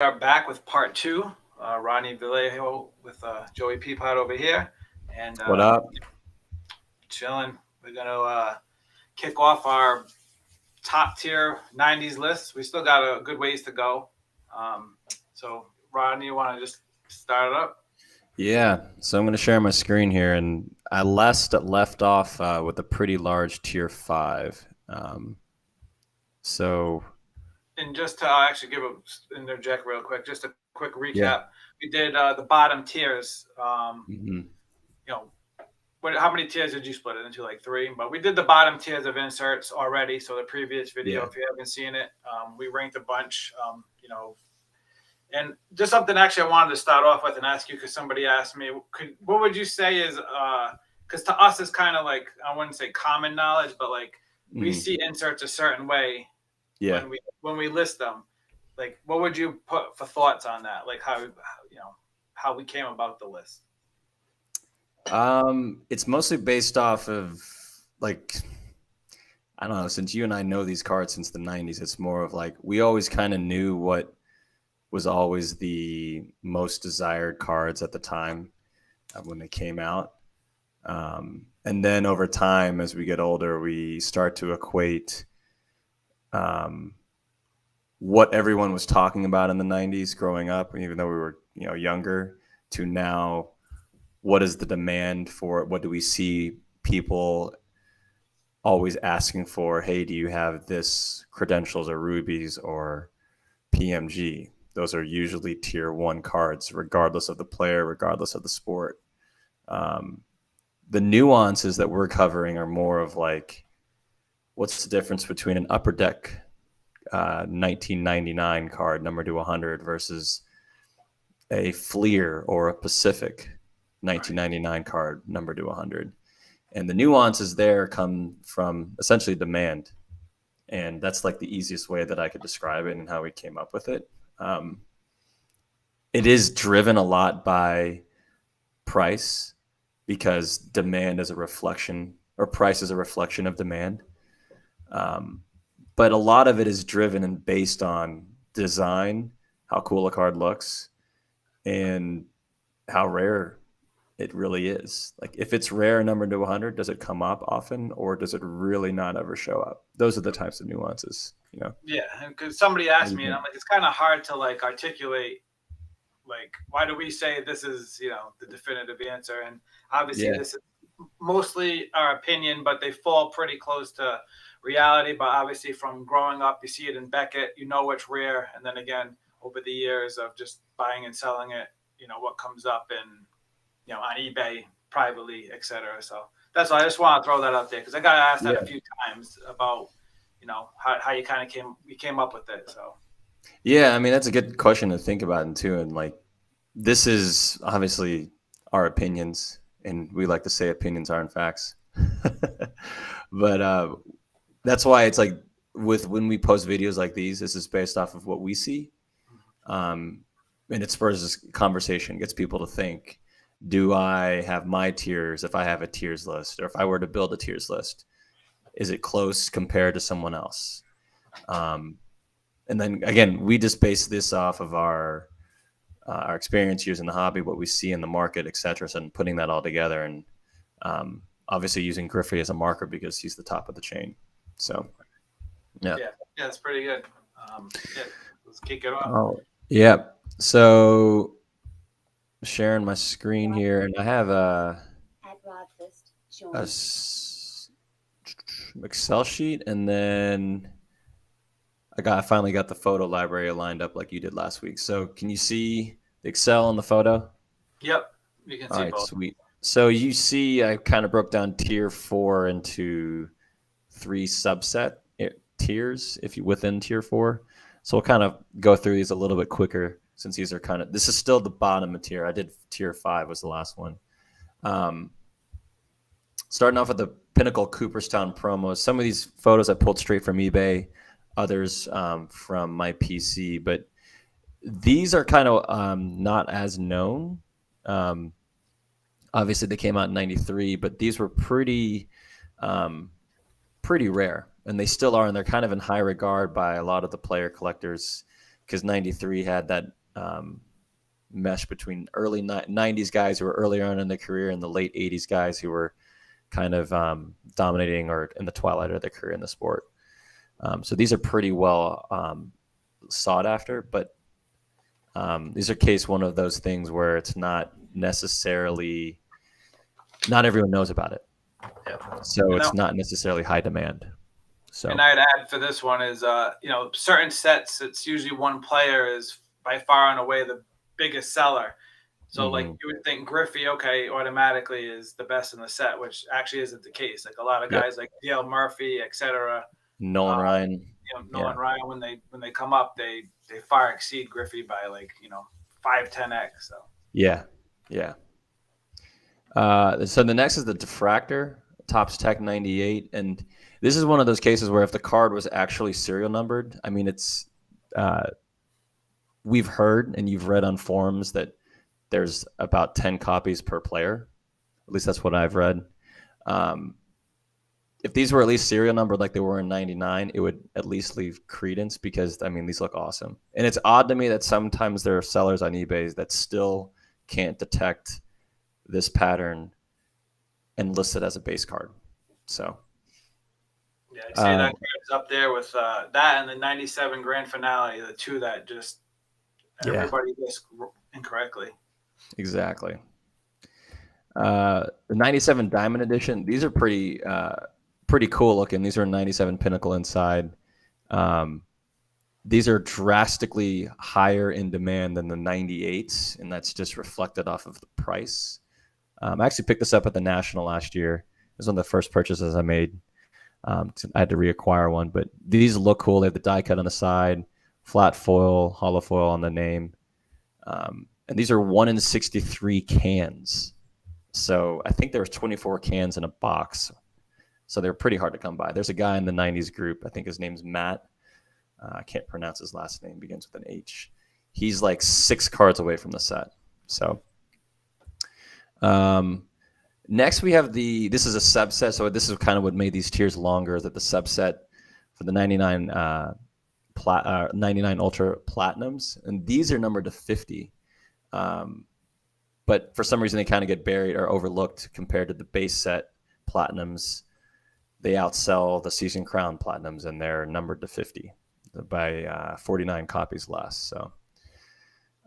Are back with part two. Ronnie Vallejo with Joey Peapod over here, and What up? chilling. We're gonna kick off our top tier '90s list. We still got a good ways to go. Um, so, Ronnie, you want to just start it up? Yeah, so I'm going to share my screen here, and I left off with a pretty large tier five. So And just to actually interject real quick, just a quick recap. yeah, We did the bottom tiers. hmm You know, how many tiers did you split it into? Like three, but we did the bottom tiers of inserts already. So the previous video, yeah, if you haven't seen it, we ranked a bunch. And just something actually I wanted to start off with and ask you because somebody asked me, what would you say is because to us it's kind of like I wouldn't say common knowledge, but like we hmm see inserts a certain way yeah. when we list them. Like, what would you put for thoughts on that? Like how we came about the list. It's mostly based off of like I don't know. Since you and I know these cards since the '90s, it's more of like we always kind of knew what was always the most desired cards at the time when they came out. And then over time, as we get older, we start to equate um, what everyone was talking about in the 90s growing up, even though we were younger, to now what is the demand for it? What do we see people always asking for? Hey, do you have this credentials or rubies or PMG? Those are usually tier one cards, regardless of the player, regardless of the sport. Um, the nuances that we're covering are more of like what's the difference between an upper deck 1999 card number to 100 versus a Fleer or a Pacific Right. 1999 card number to 100. And the nuances there come from essentially demand. And that's like the easiest way that I could describe it and how we came up with it. Um, it is driven a lot by price because demand is a reflection, or price is a reflection of demand. Um, but a lot of it is driven and based on design, how cool a card looks, and how rare it really is. Like if it's rare number to 100, does it come up often, or does it really not ever show up? Those are the types of nuances, you know. Yeah, because somebody What do asked you me, and think? I'm like, it's kind of hard to like articulate like why do we say this is the definitive answer, and obviously Yeah, this is mostly our opinion, but they fall pretty close to reality. But obviously from growing up, you see it in Beckett, you know it's rare, and then again over the years of just buying and selling it, what comes up in on ebay privately, etc. So that's why I just want to throw that out there because I got asked that a yeah, few times about how you kind of came up with it. So yeah. I mean, that's a good question to think about, and too. And like, this is obviously our opinions, and we like to say opinions aren't facts. But that's why it's like with when we post videos like these, this is based off of what we see, um, and it spurs this conversation, gets people to think: do I have my tiers? If I have a tiers list, or if I were to build a tiers list, is it close compared to someone else? Um, and then again, we just base this off of our experience using the hobby, what we see in the market, et cetera, so, and putting that all together, and obviously using Griffey as a marker because he's the top of the chain. So yeah. yeah, yeah, it's pretty good. Yeah, let's kick it off. Oh, yeah. So sharing my screen here, and I have a Excel sheet, and then I finally got the photo library lined up like you did last week. So can you see the Excel and the photo? Yep, you can All see right, both. sweet. So you see, I kind of broke down tier four into three subset tiers if you within tier four. So we'll kind of go through these a little bit quicker since these are kind of this is still the bottom of tier. I did tier five was the last one. Um, Starting off with the Pinnacle Cooperstown promos. Some of these photos I pulled straight from eBay, others from my PC, but these are kind of not as known. Um, Obviously, they came out in '93, but these were um, pretty rare, and they still are, and they're kind of in high regard by a lot of the player collectors because 93 had that mesh between early 90s guys who were earlier on in their career and the late 80s guys who were kind of dominating or in the twilight of their career in the sport. So these are pretty well sought after, but these are one of those things where it's not necessarily, not everyone knows about it. Yeah. So it's not necessarily high demand. So, and I'd add for this one is, certain sets, it's usually one player is by far and away the biggest seller. So like you would think Griffey, okay, automatically is the best in the set, which actually isn't the case. Like a lot of guys like Dale Murphy, etc. Nolan Ryan. Nolan Ryan, when they come up, they far exceed Griffey by 5-10x. So yeah. So the next is the Diffractor, Topps Tech 98, and this is one of those cases where if the card was actually serial numbered, I mean, it's we've heard and you've read on forums that there's about 10 copies per player. At least that's what I've read. If these were at least serial numbered like they were in 99, it would at least leave credence because, I mean, these look awesome. And it's odd to me that sometimes there are sellers on eBay that still can't detect this pattern and list it as a base card. So, yeah, I'd say that card's up there with that and the 97 Grand Finale, the two that just everybody missed incorrectly. Exactly. The 97 Diamond Edition, these are pretty cool looking. These are 97 Pinnacle inside. These are drastically higher in demand than the 98s, and that's just reflected off of the price. I actually picked this up at the National last year. It was one of the first purchases I made. I had to reacquire one, but these look cool. They have the die cut on the side, flat foil, hollow foil on the name. And these are 1 in 63 cans. So I think there was 24 cans in a box. So they're pretty hard to come by. There's a guy in the 90s group. I think his name's Matt. I can't pronounce his last name. Begins with an H. He's like 6 cards away from the set. So next we have this is a subset. So this is kind of what made these tiers longer, that the subset for the 99 Ultra Platinums. And these are numbered to 50. But for some reason they kind of get buried or overlooked compared to the base set Platinums. They outsell the Season Crown Platinums, and they're numbered to 50 by 49 copies less. So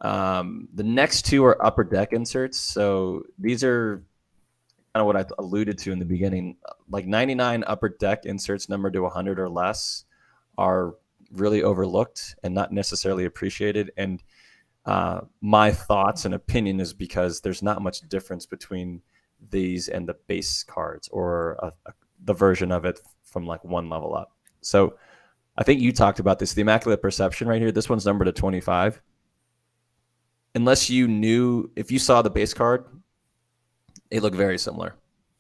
the next two are upper deck inserts. So these are kind of what I alluded to in the beginning. Like 99 upper deck inserts numbered to 100 or less are really overlooked and not necessarily appreciated. And my thoughts and opinion is because there's not much difference between these and the base cards or the version of it from like one level up. So I think you talked about this, the Immaculate Perception right here. This one's numbered to 25. Unless you knew, if you saw the base card, they look very similar.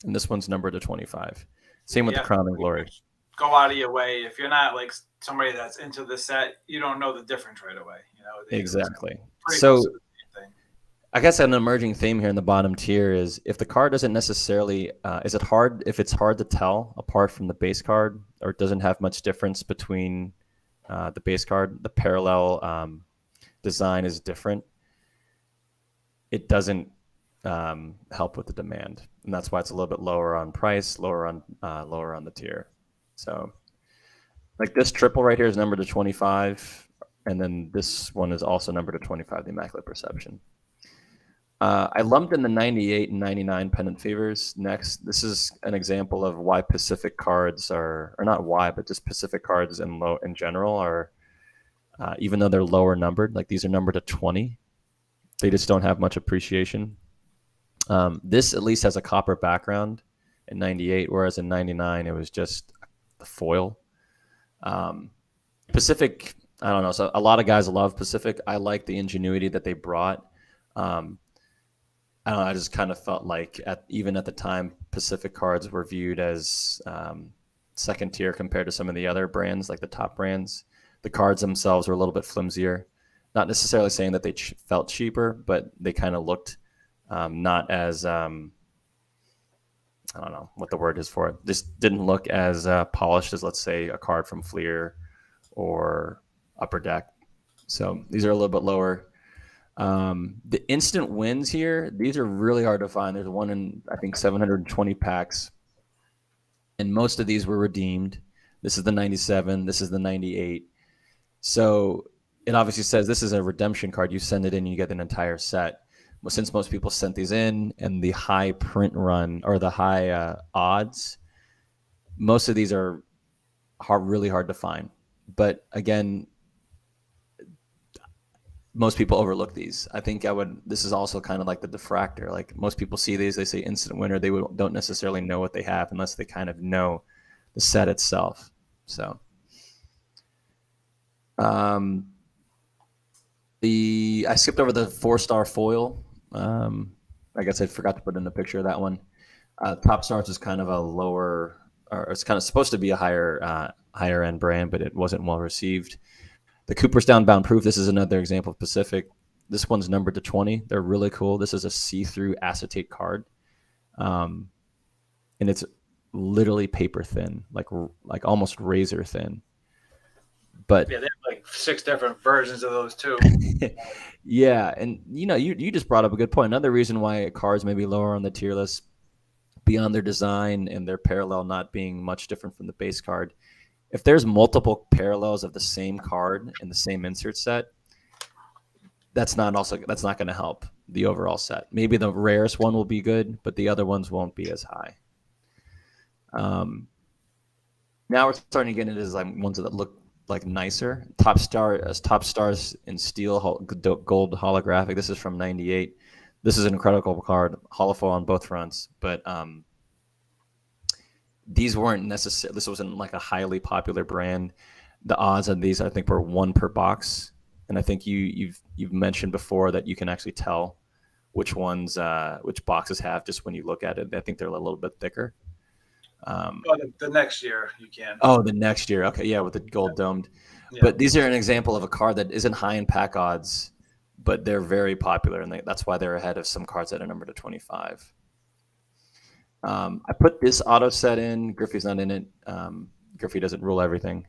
And this one's numbered to 25. Same with the Crown and Glory. Go out of your way. If you're not like somebody that's into the set, you don't know the difference right away. Exactly. So I guess an emerging theme here in the bottom tier is if the card doesn't necessarily, is it hard, if it's hard to tell apart from the base card or it doesn't have much difference between the base card, the parallel design is different, it doesn't help with the demand. And that's why it's a little bit lower on price, lower on the tier. So like this triple right here is numbered to 25. And then this one is also numbered to 25, the Immaculate Perception. I lumped in the 98 and 99 Pendant Fevers next. This is an example of why Pacific cards are, or not why, but just Pacific cards in general are, even though they're lower numbered, like these are numbered to 20, they just don't have much appreciation. This at least has a copper background in 98, whereas in 99 it was just the foil. Pacific, I don't know. So a lot of guys love Pacific. I like the ingenuity that they brought. I don't know. I just kind of felt like even at the time, Pacific cards were viewed as second tier compared to some of the other brands, like the top brands. The cards themselves were a little bit flimsier. Not necessarily saying that they felt cheaper, but they kind of looked not as I don't know what the word is for it. Just didn't look as polished as, let's say, a card from Fleer or Upper Deck. So these are a little bit lower. The instant wins here, these are really hard to find. There's one in, I think, 720 packs, and most of these were redeemed. This is the 97. This is the 98. So it obviously says this is a redemption card. You send it in, you get an entire set. Well, since most people sent these in and the high print run or the high odds, most of these are really hard to find. But again, most people overlook these. I think this is also kind of like the diffractor. Like most people see these, they say instant winner. They don't necessarily know what they have unless they kind of know the set itself. So, I skipped over the 4-star foil. I guess I forgot to put in a picture of that one. Top Stars is kind of a lower, or it's kind of supposed to be a higher end brand, but it wasn't well received. The Cooperstown Bound Proof, this is another example of Pacific. This one's numbered to 20. They're really cool. This is a see-through acetate card. And it's literally paper thin, like almost razor thin. But yeah, they have like 6 different versions of those too. yeah, and you just brought up a good point. Another reason why cards may be lower on the tier list, beyond their design and their parallel not being much different from the base card, if there's multiple parallels of the same card in the same insert set, that's not going to help the overall set. Maybe the rarest one will be good, but the other ones won't be as high. Now we're starting to get into like ones that look like nicer. Top Stars in steel gold holographic. This is from '98. This is an incredible card, holofoil on both fronts, but these weren't necessary. This wasn't like a highly popular brand. The odds on these, I think, were 1 per box, and I think you've mentioned before that you can actually tell which ones, which boxes have just when you look at it. I think they're a little bit thicker. The next year you can. Oh, the next year. Okay, yeah, with the gold domed. Yeah. But these are an example of a card that isn't high in pack odds, but they're very popular, and that's why they're ahead of some cards that are numbered to 25. I put this auto set in. Griffey's not in it. Griffey doesn't rule everything.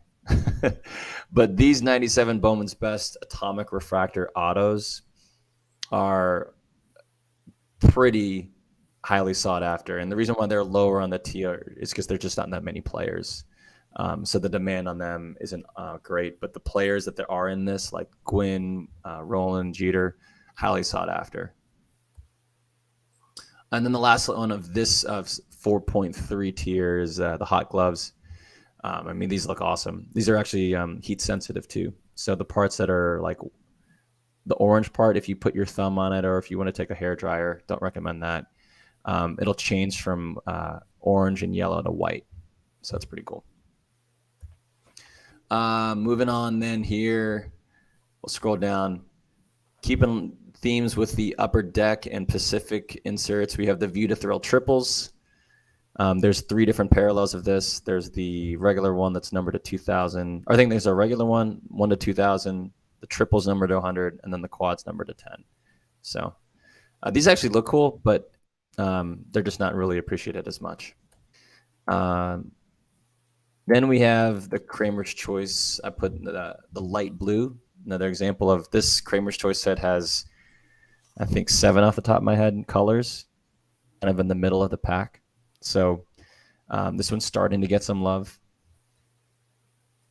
But these 97 Bowman's Best Atomic Refractor autos are pretty highly sought after. And the reason why they're lower on the tier is because there's just not that many players. So the demand on them isn't great. But the players that there are in this, like Gwynn, Roland, Jeter, highly sought after. And then the last one of this 4.3 tier is the Hot Gloves. I mean, these look awesome. These are actually heat sensitive too. So the parts that are like the orange part, if you put your thumb on it or if you want to take a hair dryer, don't recommend that. It'll change from orange and yellow to white. So that's pretty cool. Moving on then here, we'll scroll down. Keeping themes with the Upper Deck and Pacific inserts, we have the View to Thrill triples. There's 3 different parallels of this. There's the regular one that's numbered to 2,000. I think there's a regular one, 1 to 2,000. The triples numbered to 100, and then the quads numbered to 10. So these actually look cool, but they're just not really appreciated as much. Then we have the Kramer's Choice. I put the light blue. Another example of this Kramer's Choice set has, I think, 7 off the top of my head colors, kind of in the middle of the pack. So this one's starting to get some love.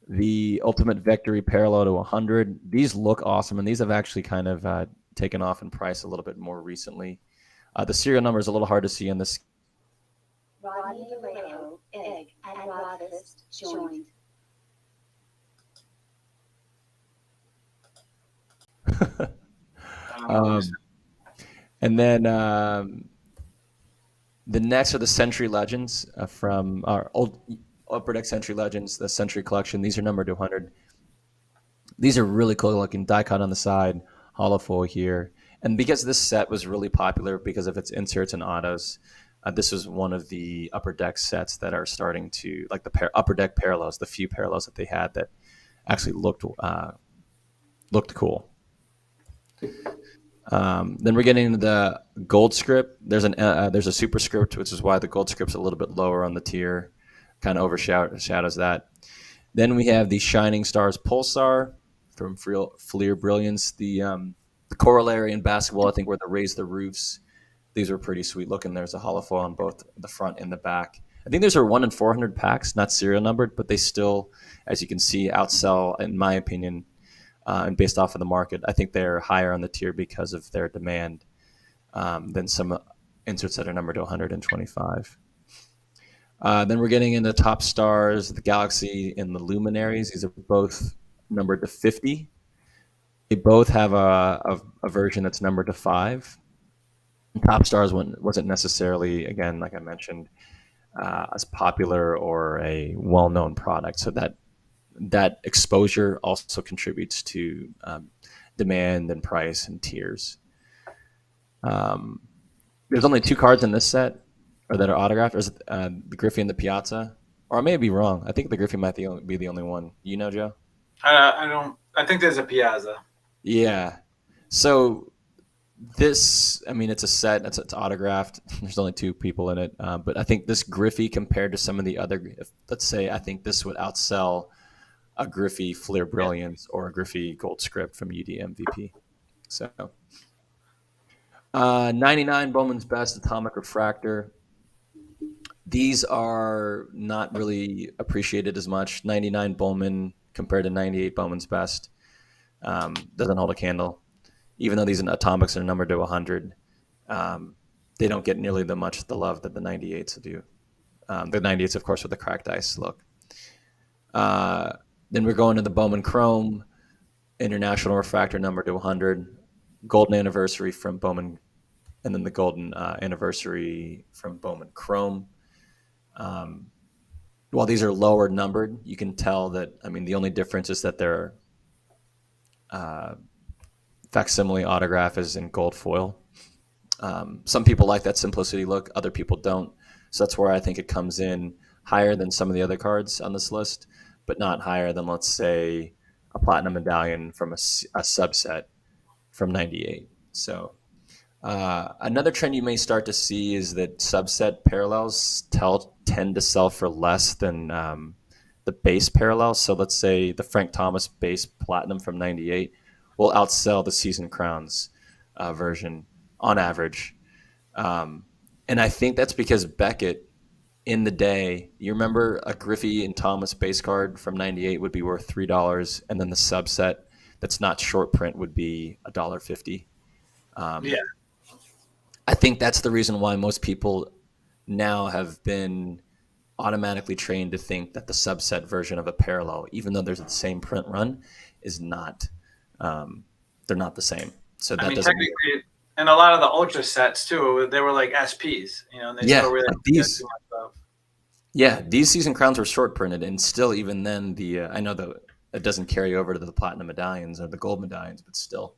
The Ultimate Victory Parallel to 100. These look awesome, and these have actually kind of taken off in price a little bit more recently. The serial number is a little hard to see in this. Rodney Alejo, Egg, and Rarest joined. And then the next are the Century Legends from our old Upper Deck Century Legends, the Century Collection. These are numbered to 100. These are really cool looking, die cut on the side, hollow foil here. And because this set was really popular because of its inserts and autos, this was one of the Upper Deck sets that are starting to, like the Upper Deck parallels, the few parallels that they had that actually looked cool. Then we're getting into the gold script. There's a superscript, which is why the gold script's a little bit lower on the tier, kind of overshadows that. Then we have the Shining Stars Pulsar. from Fleer Brilliance. The corollary in basketball, I think, were the raise the roofs. These are pretty sweet looking. There's a hollow foil on both the front and the back. I think these are 1 in 400 packs, not serial numbered, but they still, as you can see, outsell, in my opinion, and based off of the market. I think they're higher on the tier because of their demand than some inserts that are numbered to 125. Then we're getting into Top Stars, the Galaxy, and the Luminaries. These are both numbered to 50. They both have a version that's numbered to 5. Top Stars wasn't necessarily, again, like I mentioned, as popular or a well-known product. So that exposure also contributes to demand and price and tiers. There's only 2 cards in this set, or that are autographed. Or is it, the Griffey and the Piazza? Or I may be wrong. I think the Griffey might be the only one. You know, Joe? I don't. I think there's a Piazza. Yeah. So this, I mean, it's a set. It's autographed. There's only 2 people in it. But I think this Griffey, compared to some of the other, let's say, I think this would outsell a Griffey Fleer Brilliance or a Griffey Gold Script from UD MVP. So 99 Bowman's Best Atomic Refractor. These are not really appreciated as much. 99 Bowman compared to 98 Bowman's Best doesn't hold a candle. Even though these atomics are numbered to 100, they don't get nearly the love that the 98s do. The 98s, of course, with the cracked ice look. Then we're going to the Bowman Chrome International Refractor numbered to 100, Golden Anniversary from Bowman, and then the Golden Anniversary from Bowman Chrome. While these are lower numbered, you can tell that, I mean, the only difference is that their facsimile autograph is in gold foil. Some people like that simplicity look, other people don't. So that's where I think it comes in higher than some of the other cards on this list, but not higher than, let's say, a platinum medallion from a subset from 98. So another trend you may start to see is that subset parallels tend to sell for less than the base parallels. So let's say the Frank Thomas base platinum from 98 will outsell the Season Crowns version on average. And I think that's because Beckett, in the day, you remember a Griffey and Thomas base card from 98 would be worth $3, and then the subset that's not short print would be $1.50. Yeah. I think that's the reason why most people now have been automatically trained to think that the subset version of a parallel, even though there's the same print run, is not. They're not the same. So that doesn't. Technically, and a lot of the ultra sets too, they were like SPs, and they still really these. too much stuff. Yeah, these Season Crowns were short printed, and still, even then, I know that it doesn't carry over to the platinum medallions or the gold medallions, but still,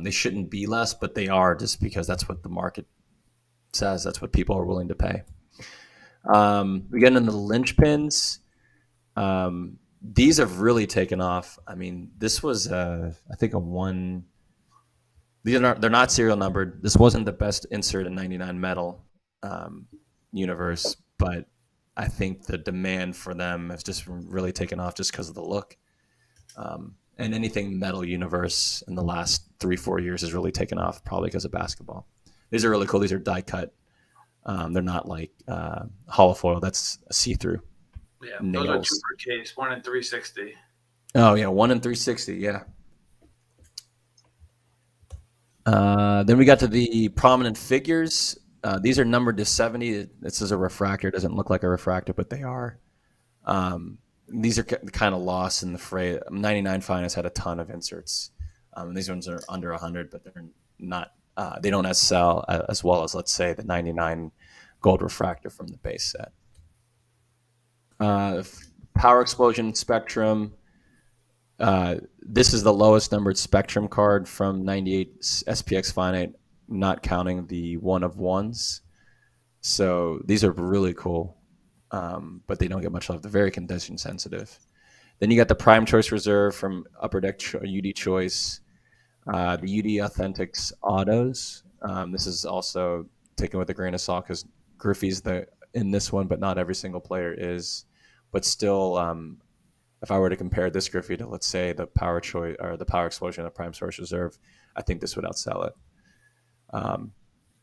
they shouldn't be less, but they are, just because that's what the market says. That's what people are willing to pay. We get into the linchpins. These have really taken off. I mean, this was, I think, a one. They're not serial numbered. This wasn't the best insert in 99 metal universe, but I think the demand for them has just really taken off just because of the look. And anything metal universe in the last 3-4 years has really taken off, probably because of basketball. These are really cool. These are die cut. They're not like hollow foil. That's a see-through. Yeah, nails. Those are 2 per case, 1 in 360. Oh yeah, 1 in 360. Yeah. Then we got to the prominent figures. These are numbered to 70. This is a refractor. It doesn't look like a refractor, but they are. These are kind of lost in the fray. 99 Finest had a ton of inserts. These ones are under 100, but they're not. They don't sell as well as, let's say, the 99 gold refractor from the base set. Power Explosion Spectrum. This is the lowest numbered Spectrum card from 98 SPX Finite, not counting the 1 of 1s. So these are really cool, but they don't get much love. They're very condition sensitive. Then you got the Prime Choice Reserve from Upper Deck UD Choice, the UD Authentics Autos. This is also taken with a grain of salt because Griffey's in this one, but not every single player is. But still, if I were to compare this Griffey to, let's say, the Power Choice or the Power Explosion, the Prime Source Reserve, I think this would outsell it.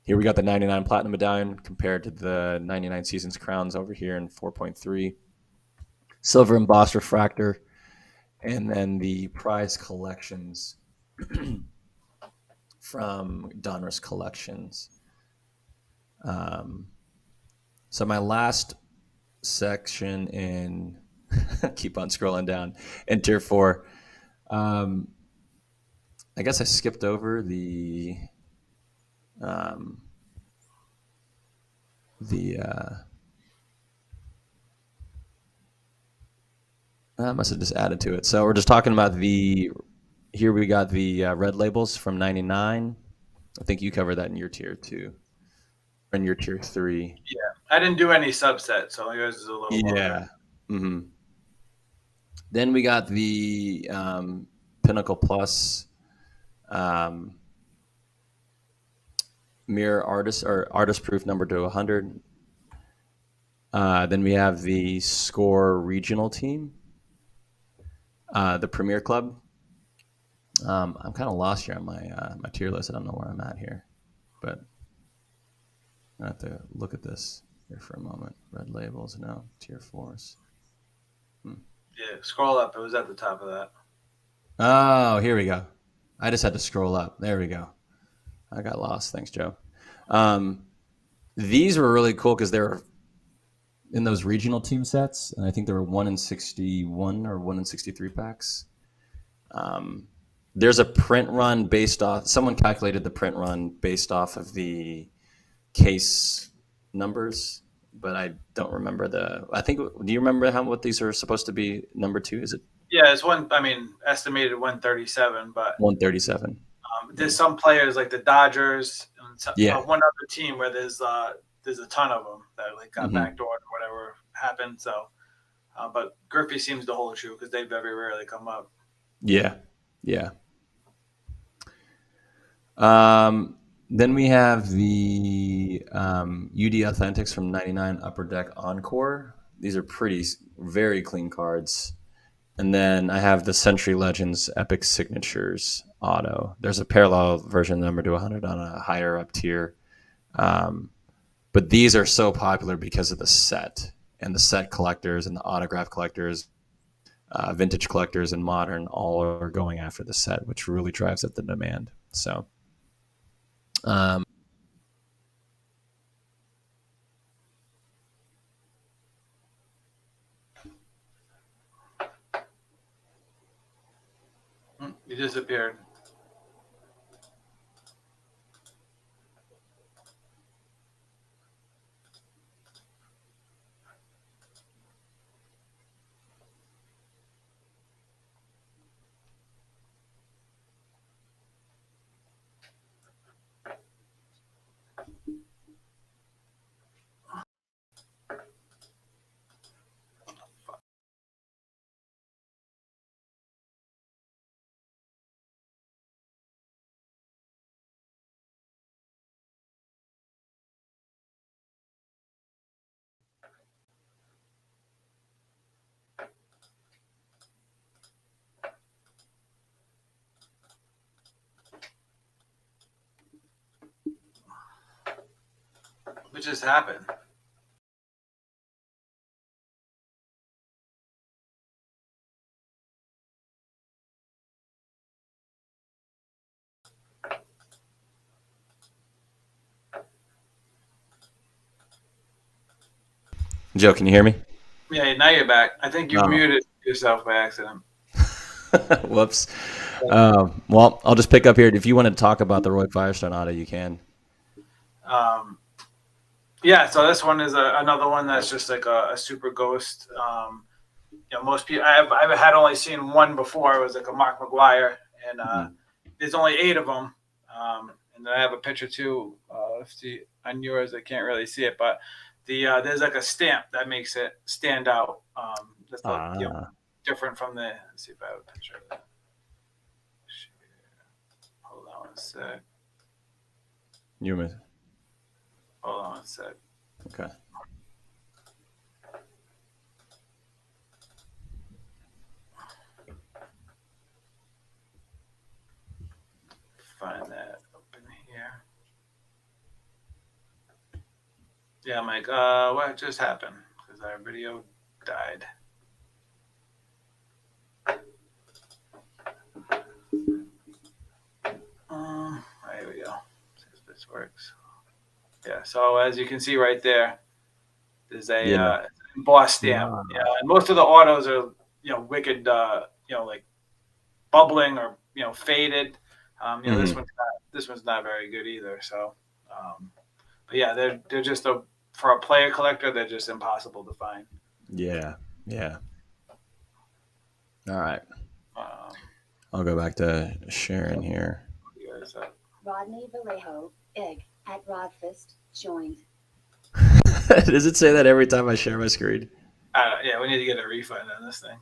Here we got the 99 Platinum Medallion compared to the 99 Seasons Crowns over here in 4.3. Silver Embossed Refractor, and then the prize collections from Donruss Collections. So my last section in keep on scrolling down in tier 4. I guess I skipped over the I must have just added to it. So we're just talking about here we got the red labels from 99. I think you covered that in your tier 2. In your tier 3. Yeah. I didn't do any subsets, so yours is a little Yeah. Mm-hmm. Then we got the Pinnacle Plus Mirror Artist or Artist Proof number to 100. Then we have the Score Regional Team, the Premier Club. I'm kind of lost here on my tier list. I don't know where I'm at here, but I have to look at this here for a moment. Red labels, no tier 4s. Yeah, scroll up. It was at the top of that. Oh, here we go. I just had to scroll up. There we go. I got lost. Thanks, Joe. These were really cool because they were in those regional team sets, and I think there were 1 in 61 or 1 in 63 packs. There's a print run based off. Someone calculated the print run based off of the case numbers, but I don't remember I think. Do you remember what these are supposed to be? Number 2, is it? Yeah, it's estimated 137, but 137. there's some players like the Dodgers and one other team where there's a ton of them that like got backdoored or whatever happened. So, but Griffey seems to hold true because they very rarely come up. Yeah. Then we have the UD Authentics from 99 Upper Deck Encore. These are very clean cards. And then I have the Century Legends Epic Signatures Auto. There's a parallel version number to 100 on a higher up tier. But these are so popular because of the set, and the set collectors and the autograph collectors, vintage collectors and modern, all are going after the set, which really drives up the demand. So You disappeared. What just happened? Joe, can you hear me? Yeah, now you're back. I think you muted yourself by accident. Whoops. Well, I'll just pick up here. If you want to talk about the Roy Firestone auto, you can. Yeah, so this one is another one that's just like a super ghost. Most people I've had only seen one before. It was like a Mark McGuire, and there's only 8 of them. And then I have a picture too. On yours, I can't really see it, but there's like a stamp that makes it stand out. That's different from the. Let's see if I have a picture of that. Hold on one sec. Hold on one sec. Okay. find that open here. Yeah, Mike. What just happened? Because our video died. Here we go. See if this works. Yeah. So as you can see right there, there's a embossed stamp. Wow. Yeah, and most of the autos are wicked. Like bubbling or faded. This one's not very good either. So, but yeah, they're just for a player collector, they're just impossible to find. Yeah. All right. Um, I'll go back to Sharon here. Rodney Vallejo, egg at Rodfest, joined. Does it say that every time I share my screen? Yeah, we need to get a refund on this thing.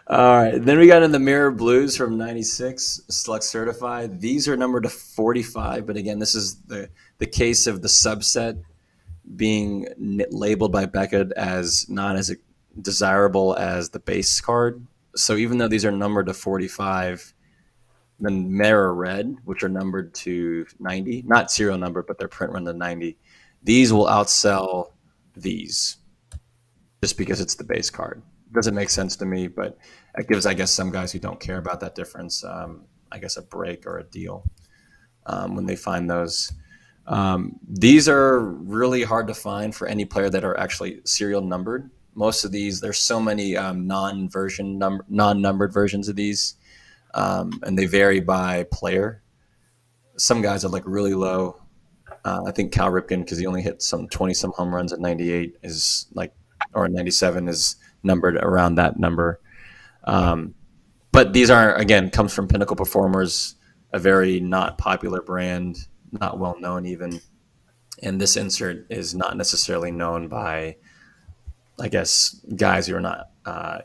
All right. Then we got in the Mirror Blues from 96, Select Certified. These are numbered to 45, but again, this is the case of the subset being labeled by Beckett as not as desirable as the base card. So even though these are numbered to 45, the Mirror Red, which are numbered to 90, not serial number, but they're print run to 90, these will outsell these just because it's the base card. Doesn't make sense to me, but it gives, I guess, some guys who don't care about that difference, I guess, a break or a deal when they find those. These are really hard to find for any player that are actually serial numbered. Most of these, there's so many non-numbered versions of these, and they vary by player. Some guys are like really low. I think Cal Ripken, because he only hit some 20-some home runs at 98, is like, or 97 is numbered around that number. But these aren't, again, comes from Pinnacle Performers, a very not popular brand, not well known even. And this insert is not necessarily known by, I guess, guys who are not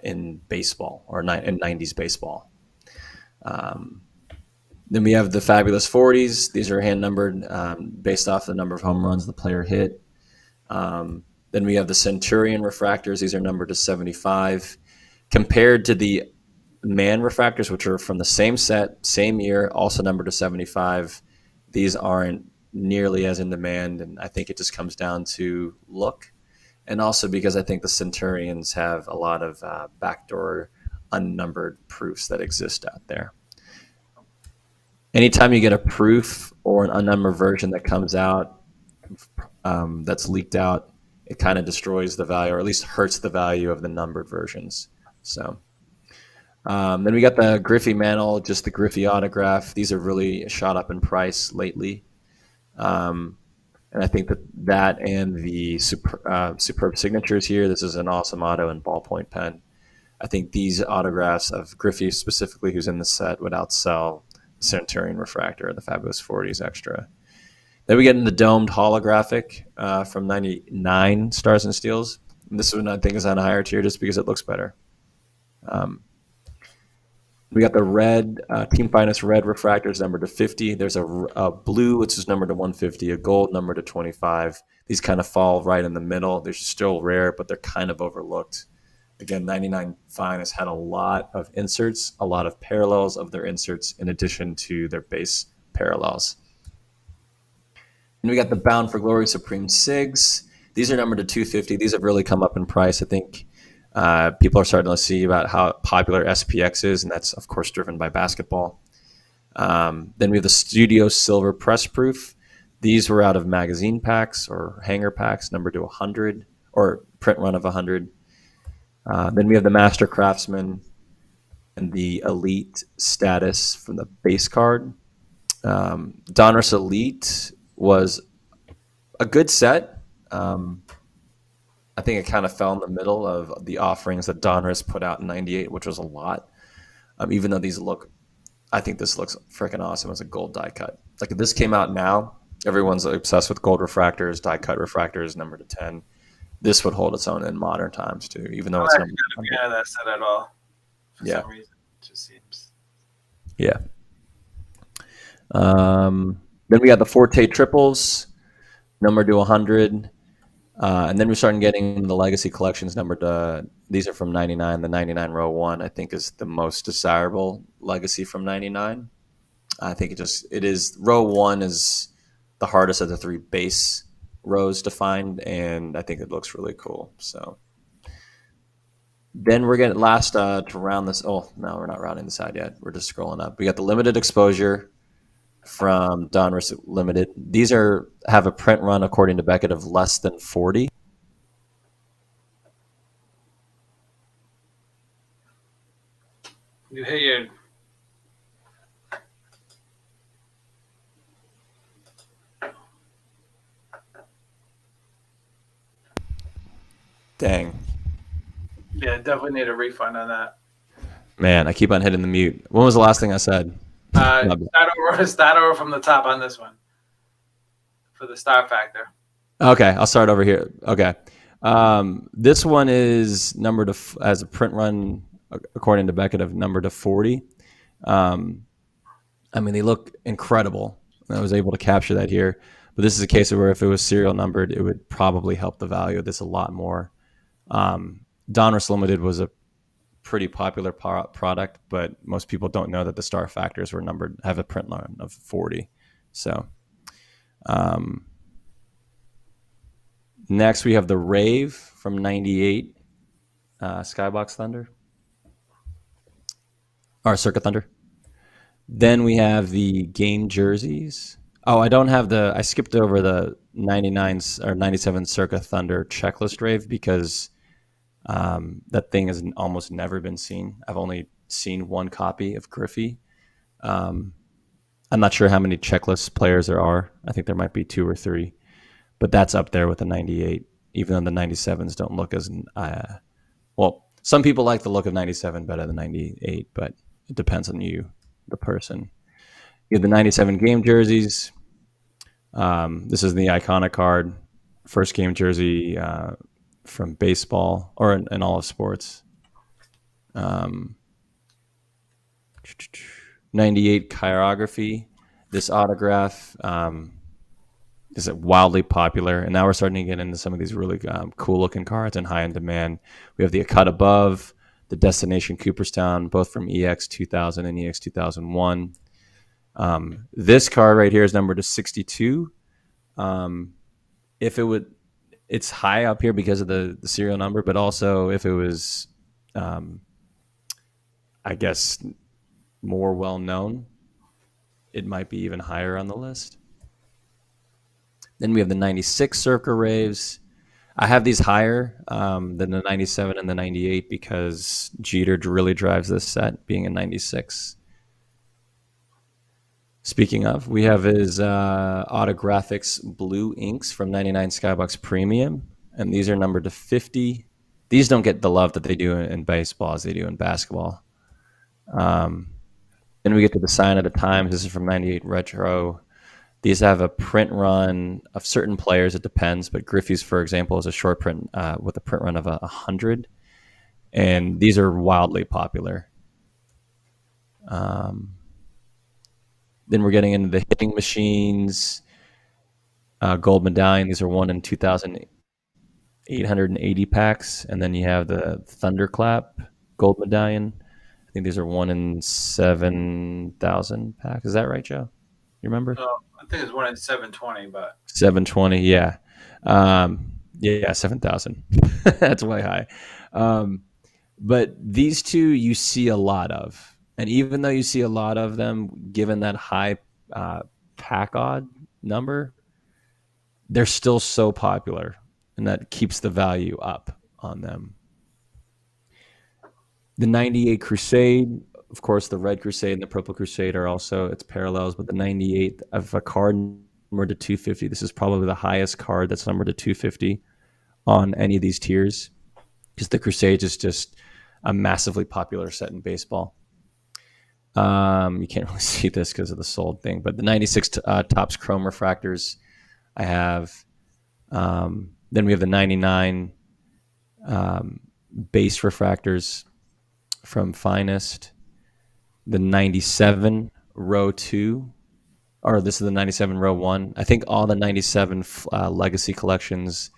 in baseball or in 90s baseball. Then we have the Fabulous 40s. These are hand numbered based off the number of home runs the player hit. Then we have the Centurion refractors. These are numbered to 75. Compared to the Man refractors, which are from the same set, same year, also numbered to 75, these aren't nearly as in demand, and I think it just comes down to look. And also because I think the Centurions have a lot of backdoor unnumbered proofs that exist out there. Anytime you get a proof or an unnumbered version that comes out that's leaked out, it kind of destroys the value, or at least hurts the value of the numbered versions. So then we got the Griffey Mantle, just the Griffey autograph. These are really shot up in price lately. And I think that and the superb signatures here, this is an awesome auto and ballpoint pen. I think these autographs of Griffey specifically, who's in the set, would outsell the Centurion refractor, the Fabulous 40s extra. Then we get in the domed holographic from 99 Stars and Steels. And this one I think is on a higher tier just because it looks better. We got the red, Team Finest red refractors numbered to 50. There's a blue, which is numbered to 150, a gold numbered to 25. These kind of fall right in the middle. They're still rare, but they're kind of overlooked. Again, 99 Finest had a lot of inserts, a lot of parallels of their inserts in addition to their base parallels. And we got the Bound for Glory Supreme Sigs. These are numbered to 250. These have really come up in price. I think people are starting to see about how popular SPX is, and that's, of course, driven by basketball. Then we have the Studio Silver Press Proof. These were out of magazine packs or hanger packs, numbered to 100, or print run of 100. Then we have the Master Craftsman and the Elite Status from the base card. Donruss Elite was a good set. I think it kind of fell in the middle of the offerings that Donruss put out in 98, which was a lot. Even though these look, I think this looks freaking awesome as a gold die cut. Like if this came out now, everyone's obsessed with gold refractors, die cut refractors, number to 10. This would hold its own in modern times too, even though it's not a fan of that set at all. For some reason, it just seems. Yeah. Then we got the Forte triples, numbered to 100. And then we're starting getting into the legacy collections numbered. These are from 99. The 99 row 1, I think, is the most desirable legacy from 99. I think it is row 1 is the hardest of the 3 base rows to find, and I think it looks really cool. So then we're getting last to round this. Oh, no, we're not rounding this out yet. We're just scrolling up. We got the limited exposure from Donruss Limited. These have a print run, according to Beckett, of less than 40. You hit your. Dang. Yeah, definitely need a refund on that. Man, I keep on hitting the mute. When was the last thing I said? Start over from the top on this one for the star factor. Okay, I'll start over here. Okay. This one is numbered as a print run, according to Beckett, of numbered to 40. I mean, they look incredible. I was able to capture that here. But this is a case of where if it was serial numbered, it would probably help the value of this a lot more. Donruss Limited was a pretty popular product, but most people don't know that the star factors were numbered, have a print run of 40. So next we have the Rave from 98, Skybox Thunder, or Circuit Thunder. Then we have the game jerseys. Oh, I skipped over the 99 or 97 Circa Thunder checklist Rave because that thing has almost never been seen. I've only seen one copy of Griffey. I'm not sure how many checklist players there are. I think there might be 2 or 3, but that's up there with the 98, even though the 97s don't look as well. Some people like the look of 97 better than 98, but it depends on you, the person. You have the 97 game jerseys. This is the iconic card, first game jersey from baseball or in all of sports. 98 chirography. This autograph is wildly popular, and now we're starting to get into some of these really cool looking cards and high in demand. We have the A Cut Above, the Destination Cooperstown, both from EX 2000 and EX 2001. This card right here is numbered to 62. If it would, it's high up here because of the serial number, but also if it was, I guess, more well known, it might be even higher on the list. Then we have the 96 Circa Raves. I have these higher than the 97 and the 98 because Jeter really drives this set, being a 96. Speaking of, we have his Autographics Blue Inks from 99 Skybox Premium, and these are numbered to 50. These don't get the love that they do in baseball as they do in basketball. Then we get to the Sign of the Times. This is from 98 Retro. These have a print run of certain players. It depends, but Griffey's, for example, is a short print with a print run of 100, and these are wildly popular. Then we're getting into the hitting machines, gold medallion. These are 1 in 2,880 packs, and then you have the Thunderclap gold medallion. I think these are 1 in 7,000 packs. Is that right, Joe? You remember? I think it's 1 in 720, but 720, yeah. Yeah, 7,000. That's way high. But these two you see a lot of. And even though you see a lot of them, given that high pack odd number, they're still so popular, and that keeps the value up on them. The 98 Crusade, of course, the Red Crusade and the Purple Crusade are also its parallels, but the 98 of a card numbered to 250, this is probably the highest card that's numbered to 250 on any of these tiers, because the Crusade is just a massively popular set in baseball. You can't really see this because of the sold thing, but the 96 Topps Chrome refractors I have. Then we have the 99 base refractors from Finest. The 97 row 2, or this is the 97 row 1. I think all the 97 legacy collections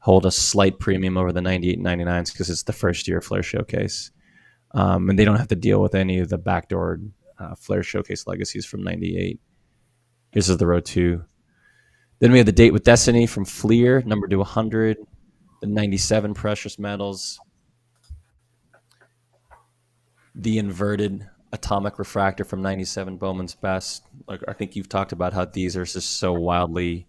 hold a slight premium over the 98 and 99s because it's the first year Flair Showcase. And they don't have to deal with any of the backdoor Flair Showcase legacies from 98. This is the row 2. Then we have the Date with Destiny from Fleer, numbered to 100. The 97 Precious Metals. The inverted Atomic Refractor from 97 Bowman's Best. Like, I think you've talked about how these are just so wildly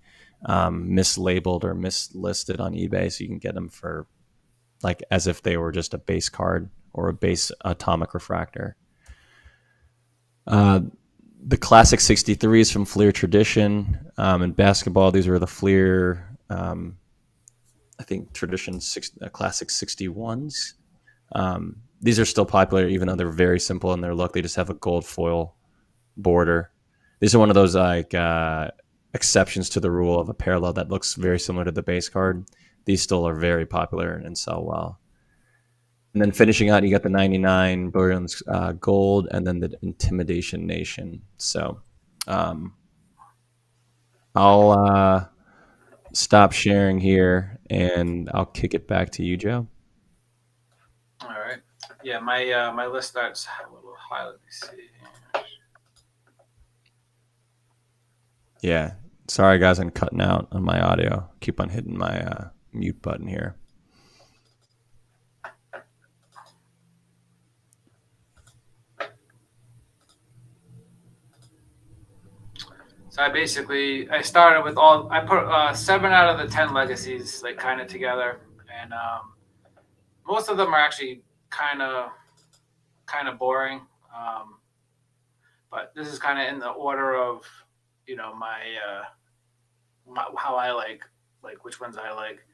mislabeled or mislisted on eBay, so you can get them for like as if they were just a base card or a base Atomic Refractor. The classic 63s from Fleer Tradition. In basketball, these were the Fleer, I think, Tradition classic 61s. These are still popular, even though they're very simple in their look. They just have a gold foil border. These are one of those like exceptions to the rule of a parallel that looks very similar to the base card. These still are very popular and sell well. And then finishing out, you got the 99 Brilliance Gold, and then the Intimidation Nation. So I'll stop sharing here, and I'll kick it back to you, Joe. All right. Yeah, my list starts a little high. Let me see. Yeah. Sorry, guys, I'm cutting out on my audio. Keep on hitting my mute button here. So I started with I put 7 out of the 10 legacies like kind of together, and most of them are actually kind of boring. But this is kind of in the order of, my how I like which ones I like.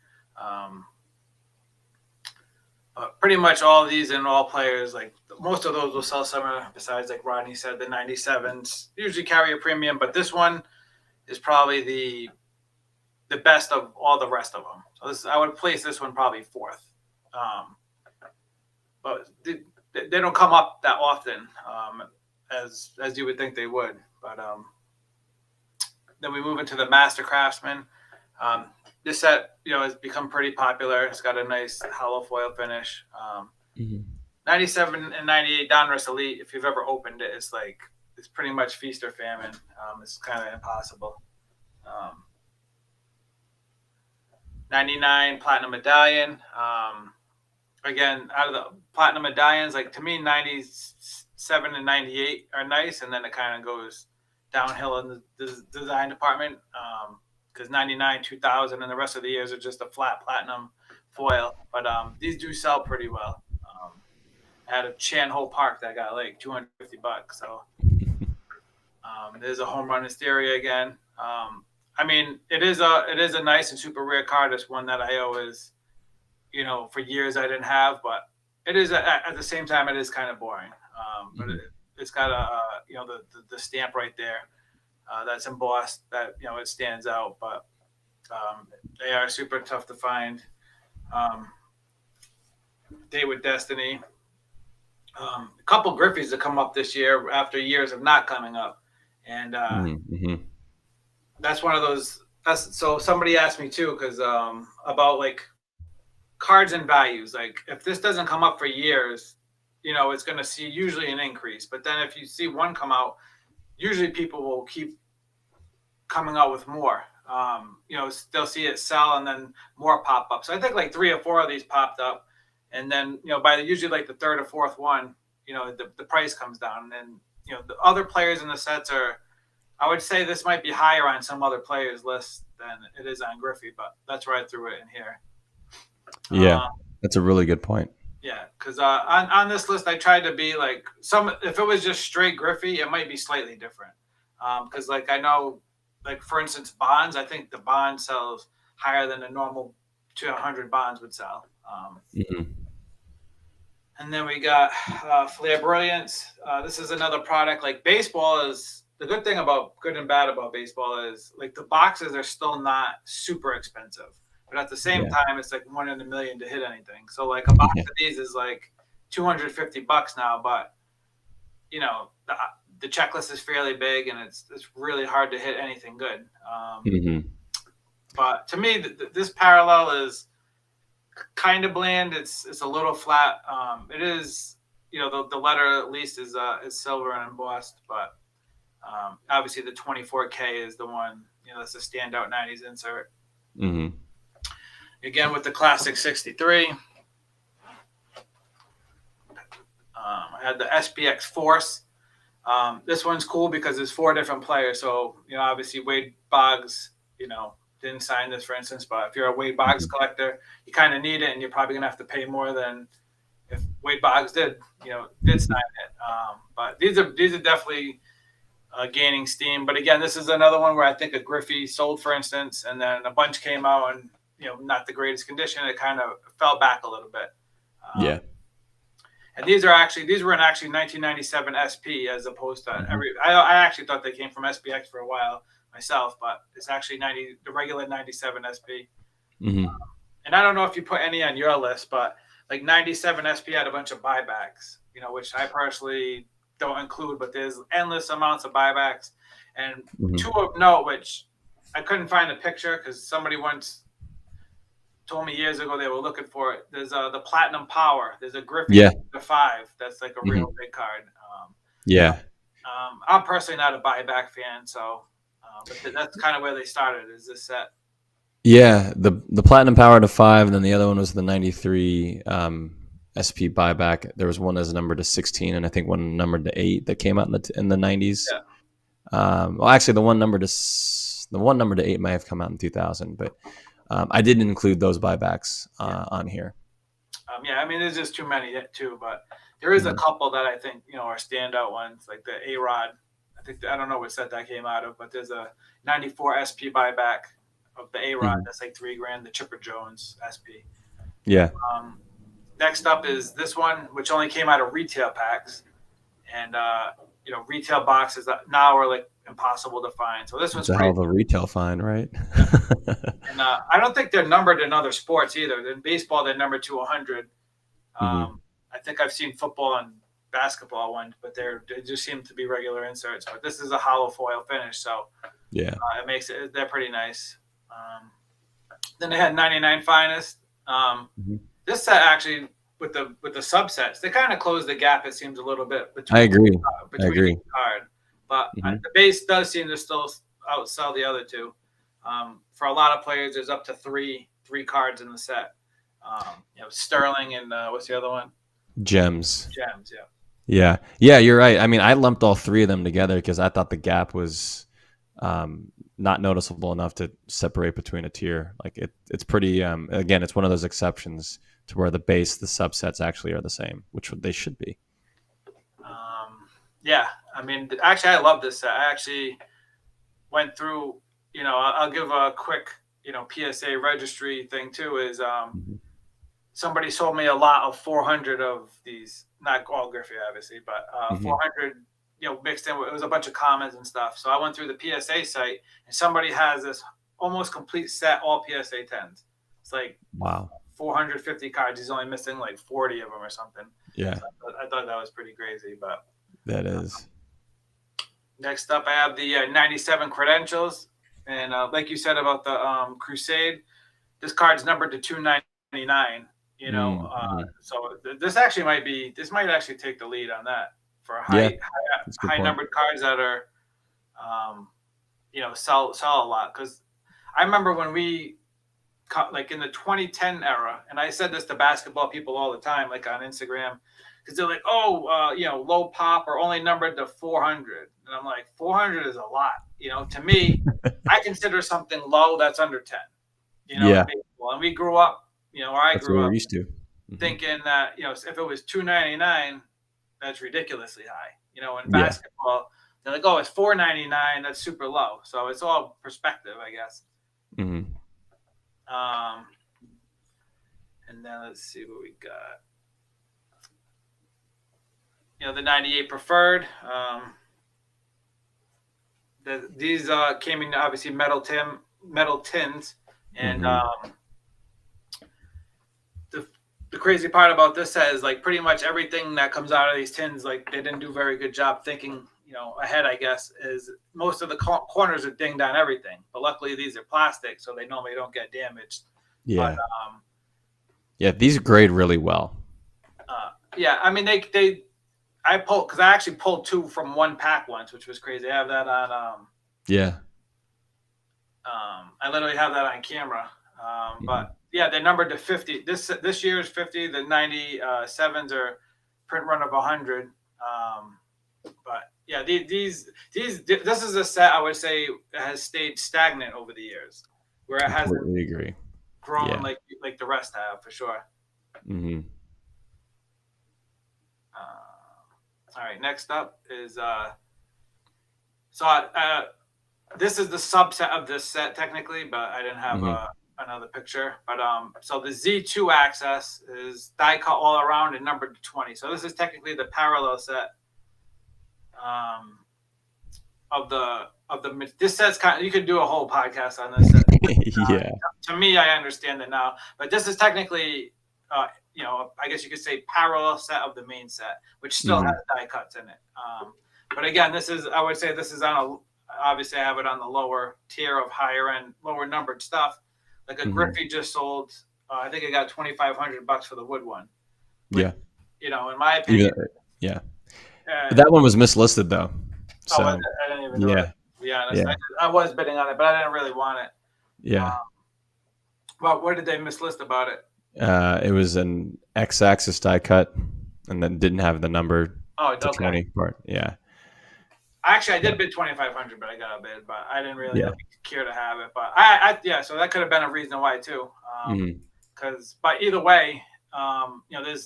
But pretty much all of these and all players, like most of those will sell somewhere. Besides, like Rodney said, the 97s usually carry a premium, but this one is probably the best of all the rest of them. So I would place this one probably 4th. But they don't come up that often, as you would think they would. But then we move into the Master Craftsman. This set, has become pretty popular. It's got a nice hollow foil finish. 97 and 98 Donruss Elite, if you've ever opened it, it's pretty much feast or famine. It's kind of impossible. 99 Platinum Medallion. Again, out of the Platinum Medallions, like to me, 97 and 98 are nice, and then it kind of goes downhill in the design department. Because 99, 2000, and the rest of the years are just a flat platinum foil. But these do sell pretty well. I had a Chan Ho Park that got like $250. So there's a home run hysteria again. I mean, it is a nice and super rare card. It's one that I always, for years I didn't have, but it is at the same time it is kind of boring. But it's got the stamp right there. That's embossed, that it stands out, but they are super tough to find. Date with Destiny, a couple Griffies that come up this year after years of not coming up, and that's one of those. So somebody asked me too, because about like cards and values. Like if this doesn't come up for years, it's going to see usually an increase. But then if you see one come out, usually people will keep coming out with more. They'll see it sell and then more pop up. So I think like 3 or 4 of these popped up, and then by usually like the 3rd or 4th one, the price comes down. And the other players in the sets are, I would say this might be higher on some other players' list than it is on Griffey, but that's why I threw it in here. Yeah, that's a really good point. Yeah, because on this list, I tried to be like if it was just straight Griffey, it might be slightly different. Because like I know, like for instance, bonds, I think the bond sells higher than a normal 200 bonds would sell. And then we got Flair Brilliance. This is another product. Like baseball is, the good thing about good and bad about baseball is like the boxes are still not super expensive. But at the same time, it's like 1 in a million to hit anything. So like a box of these is like $250 now, but the checklist is fairly big, and it's really hard to hit anything good. But to me, this parallel is kind of bland. It's a little flat. It is, the letter at least is silver and embossed, but obviously the 24K is the one, that's a standout 90s insert. Mm-hmm. Again, with the classic 63. I had the SPX Force. This one's cool because there's 4 different players. So, obviously Wade Boggs, didn't sign this, for instance, but if you're a Wade Boggs collector, you kind of need it, and you're probably gonna have to pay more than if Wade Boggs did sign it. But these are definitely gaining steam. But again, this is another one where I think a Griffey sold, for instance, and then a bunch came out and not the greatest condition. It kind of fell back a little bit. Yeah. And these were actually 1997 SP as opposed to I actually thought they came from SPX for a while myself, but it's actually the regular 97 SP. Mm-hmm. And I don't know if you put any on your list, but like 97 SP had a bunch of buybacks, which I personally don't include, but there's endless amounts of buybacks. And 2 of note, which I couldn't find a picture because somebody once told me years ago they were looking for it. There's the Platinum Power. There's a Griffey the 5. That's like a real big card. I'm personally not a buyback fan, so but that's kind of where they started. Is this set? Yeah, the Platinum Power to 5, and then the other one was the 93 SP buyback. There was one as numbered to 16, and I think one numbered to 8 that came out in the 90s. Yeah. Well, actually, the one numbered to 8 may have come out in 2000, but I didn't include those buybacks on here. Yeah, I mean, there's just too many too, but there is a couple that I think are standout ones, like the A-Rod. I don't know what set that came out of, but there's a 94 SP buyback of the A-Rod. That's like $3,000. The Chipper Jones SP. Yeah. Next up is this one, which only came out of retail packs, and retail boxes that now are like impossible to find. So this one's a hell of a retail find, right? And I don't think they're numbered in other sports either. In baseball, they're numbered to 100. I think I've seen football and basketball ones, but they just seem to be regular inserts. But this is a hollow foil finish, so it makes it. They're pretty nice. Then they had 99 Finest. This set actually with the subsets, they kind of closed the gap. It seems a little bit between. I agree. Each card, but the base does seem to still outsell the other 2. For a lot of players, there's up to three cards in the set. Sterling and what's the other one? Gems. Yeah. Yeah, you're right. I mean, I lumped all 3 of them together because I thought the gap was not noticeable enough to separate between a tier. Like it's pretty. Again, it's one of those exceptions to where the base, the subsets actually are the same, which they should be. Yeah, I mean, actually, I love this set. I actually went through. I'll give a quick, PSA registry thing too. Is somebody sold me a lot of 400 of these, not all Griffey, obviously, but 400, mixed in. It was a bunch of comments and stuff. So I went through the PSA site, and somebody has this almost complete set, all PSA 10s. It's like, wow, 450 cards. He's only missing like 40 of them or something. Yeah. So I thought that was pretty crazy, but. That is. Next up, I have the 97 Credentials. And like you said about the Crusade, this card's numbered to 299. So this might actually take the lead on that for high numbered cards that are, sell a lot. Because I remember when we, like in the 2010 era, and I said this to basketball people all the time, like on Instagram, because they're like, low pop or only numbered to 400. And I'm like, 400 is a lot. To me, I consider something low that's under 10. And we grew up, or I that's grew up used to thinking that, if it was 299, that's ridiculously high. In basketball, they're like, oh, it's 499, that's super low. So it's all perspective, I guess. Mm-hmm. And then let's see what we got. The 98 Preferred. These came in obviously metal tins, and the crazy part about this set is like pretty much everything that comes out of these tins, like they didn't do a very good job thinking ahead, I guess, is most of the corners are dinged on everything. But luckily, these are plastic, so they normally don't get damaged. Yeah. But, yeah, these grade really well. yeah, I mean, I pulled, because I actually pulled 2 from one pack once, which was crazy. I have that on. Yeah. I literally have that on camera. But yeah, they're numbered to 50. This year's 50. The 97s are print run of 100. But yeah, this is a set I would say has stayed stagnant over the years, where it hasn't Completely agree. grown like the rest have for sure. Mm-hmm. All right, next up is this is the subset of this set technically, but I didn't have another picture. But so the Z2 Access is die cut all around and numbered to 20. So this is technically the parallel set of the this set's kind of, you could do a whole podcast on this set. Yeah. To me, I understand it now, but this is technically I guess you could say parallel set of the main set, which still has die cuts in it. But again, I would say this is obviously I have it on the lower tier of higher end, lower numbered stuff. Like a Griffey just sold, I think it got $2,500 for the wood one. Which, in my opinion, that one was mislisted though. So I didn't even know it, to be honest. I was bidding on it, but I didn't really want it. Yeah. Well, what did they mislist about it? It was an X-axis die cut, and then didn't have the number. To 20 part. Yeah. Actually, I did bid $2,500, but I got a bid. But I didn't really care to have it. But so that could have been a reason why too. But either way,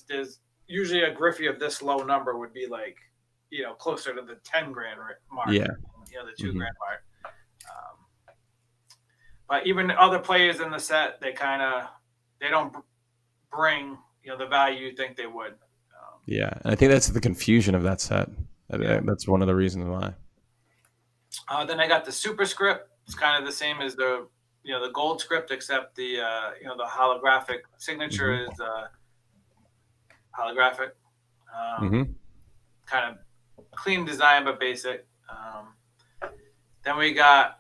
there's usually a Griffey of this low number would be like, closer to the 10 grand mark. Yeah. The 2 grand mark. But even other players in the set, they don't bring the value you think they would. Yeah, and I think that's the confusion of that set. That's one of the reasons why. Then I got the superscript. It's kind of the same as the gold script, except the the holographic signature is holographic. Kind of clean design but basic. Then we got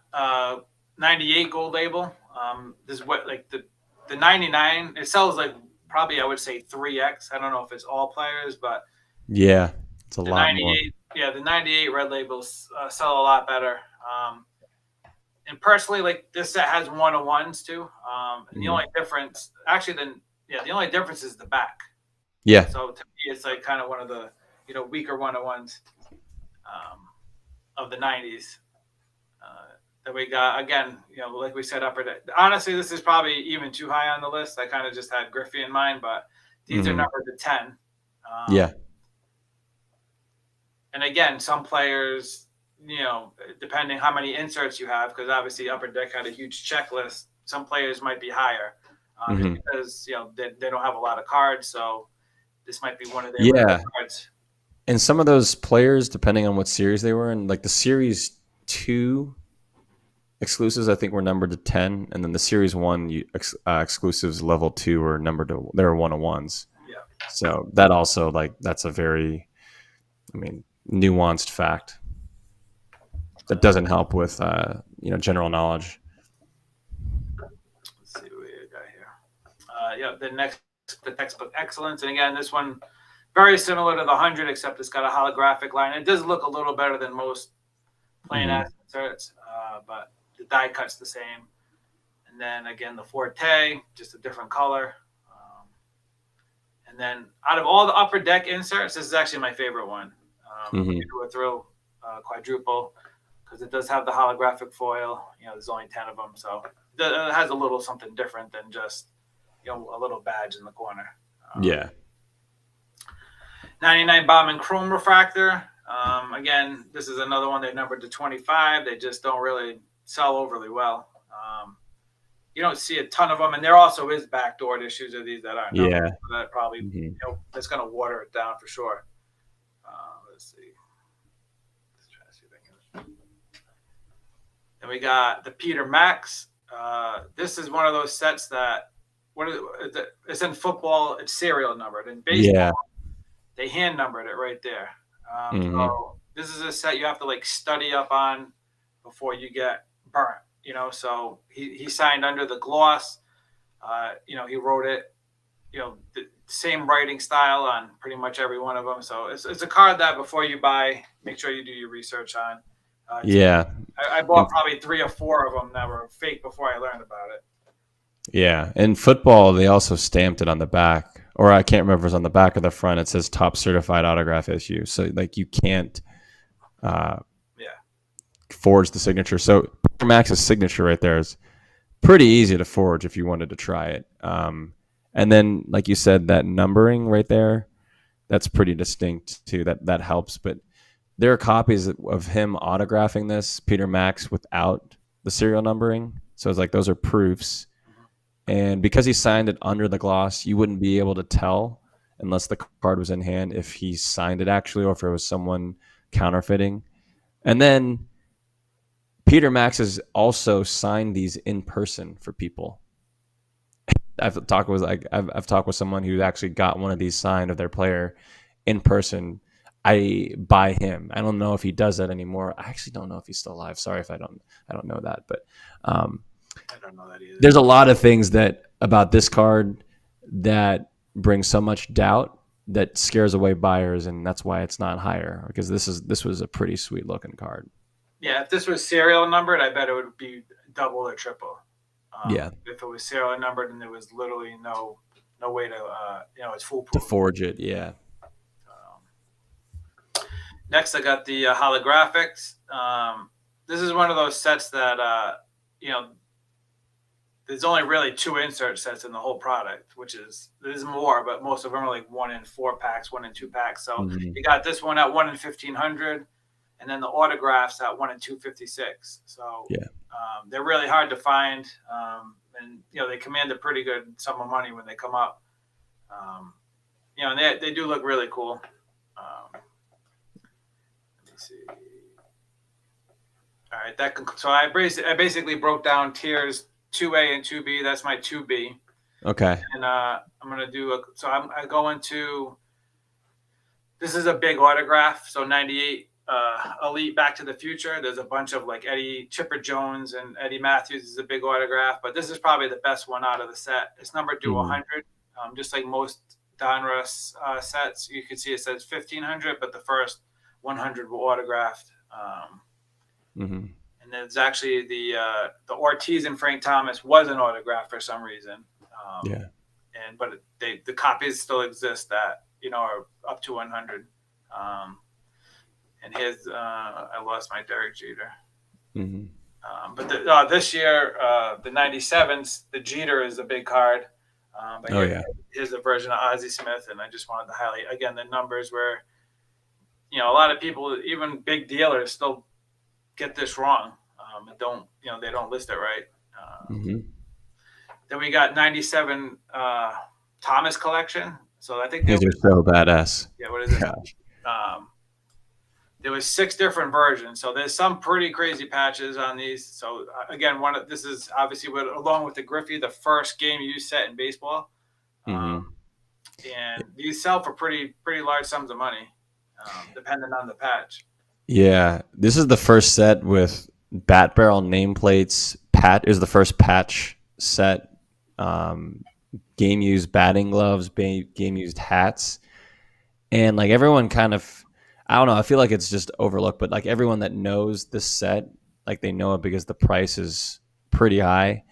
98 gold label. This is what like the 99. It sells like probably I would say 3x. I don't know if it's all players, but yeah, it's a lot more. Yeah, the 98 red labels sell a lot better. And personally, like this set has 101s too. And the only difference, the only difference is the back. Yeah. So to me, it's like kind of one of the weaker 101s of the 90s. That we got again, like we said, upper deck. Honestly, this is probably even too high on the list. I kind of just had Griffey in mind, but these are numbered to 10. And again, some players, depending how many inserts you have, because obviously Upper Deck had a huge checklist. Some players might be higher because they don't have a lot of cards. So this might be one of their cards. And some of those players, depending on what series they were in, like the Series 2 exclusives, I think were numbered to 10, and then the Series 1 exclusives level 2 were numbered to, they were 101s. Yeah. So that also, that's a very, nuanced fact that doesn't help with general knowledge. Let's see what we got here. The textbook excellence, and again, this one very similar to the 100, except it's got a holographic line. It does look a little better than most plain inserts, but the die cut's the same. And then again, the Forte, just a different color. And then out of all the Upper Deck inserts, this is actually my favorite one. A thrill quadruple, because it does have the holographic foil. There's only 10 of them, so it has a little something different than just a little badge in the corner. 99 bomb and chrome refractor. Again, this is another one they numbered to 25. They just don't really sell overly well. You don't see a ton of them, and there also is backdoored issues of these that aren't numbered. So that probably that's going to water it down for sure. Let's see. Let's try to see if I can. Then we got the Peter Max. This is one of those sets that it's in football. It's serial numbered. In baseball, they hand numbered it right there. So this is a set you have to like study up on before you get burnt. So he signed under the gloss. He wrote it. The same writing style on pretty much every one of them. So it's a card that before you buy, make sure you do your research on. Yeah. I bought probably 3 or 4 of them that were fake before I learned about it. Yeah. In football, they also stamped it on the back, or I can't remember if it was on the back or the front. It says top certified autograph issue. So like you can't forge the signature. So Max's signature right there is pretty easy to forge if you wanted to try it. And then, like you said, that numbering right there, that's pretty distinct too. That helps. But there are copies of him autographing this, Peter Max, without the serial numbering. So it's like those are proofs. And because he signed it under the gloss, you wouldn't be able to tell unless the card was in hand if he signed it actually or if it was someone counterfeiting. And then Peter Max has also signed these in person for people. I've talked with someone who actually got one of these signed of their player in person. By him. I don't know if he does that anymore. I actually don't know if he's still alive. Sorry if I don't know that, but I don't know that either. There's a lot of things about this card that bring so much doubt that scares away buyers, and that's why it's not higher, because this was a pretty sweet looking card. Yeah, if this was serial numbered, I bet it would be double or triple. If it was serial numbered, and there was literally no way to it's foolproof to forge it. Yeah. Next, I got the holographics. This is one of those sets that there's only really 2 insert sets in the whole product, there's more, but most of them are like 1 in 4 packs, 1 in 2 packs. So you got this one at 1 in 1,500, and then the autographs at 1 in 256. So they're really hard to find, and they command a pretty good sum of money when they come up. And they do look really cool. Let me see. All right, so I basically broke down tiers 2A and 2B. That's my 2B. Okay. And I'm gonna do I go into. This is a big autograph. So 98 Elite Back to the Future. There's a bunch of like Chipper Jones and Eddie Matthews is a big autograph, but this is probably the best one out of the set. It's numbered to 100, just like most Donruss sets. You can see it says 1,500, but the first 100 were autographed. And there's actually the Ortiz and Frank Thomas was an autograph for some reason. But the copies still exist that are up to 100. And here's I lost my Derek Jeter. But this year the 97s, the Jeter is a big card. Here's a version of Ozzie Smith, and I just wanted to highlight again the numbers where a lot of people, even big dealers, still get this wrong and they don't list it right. Then we got 97 Thomas collection. So I think these are so badass. Yeah, what is it? There was 6 different versions, so there's some pretty crazy patches on these. So again, this is obviously along with the Griffey, the first game used set in baseball, and these sell for pretty large sums of money, depending on the patch. Yeah, this is the first set with bat barrel nameplates. Is the first patch set. Game used batting gloves, game used hats, and like everyone kind of. I don't know. I feel like it's just overlooked, but like everyone that knows this set, like they know it because the price is pretty high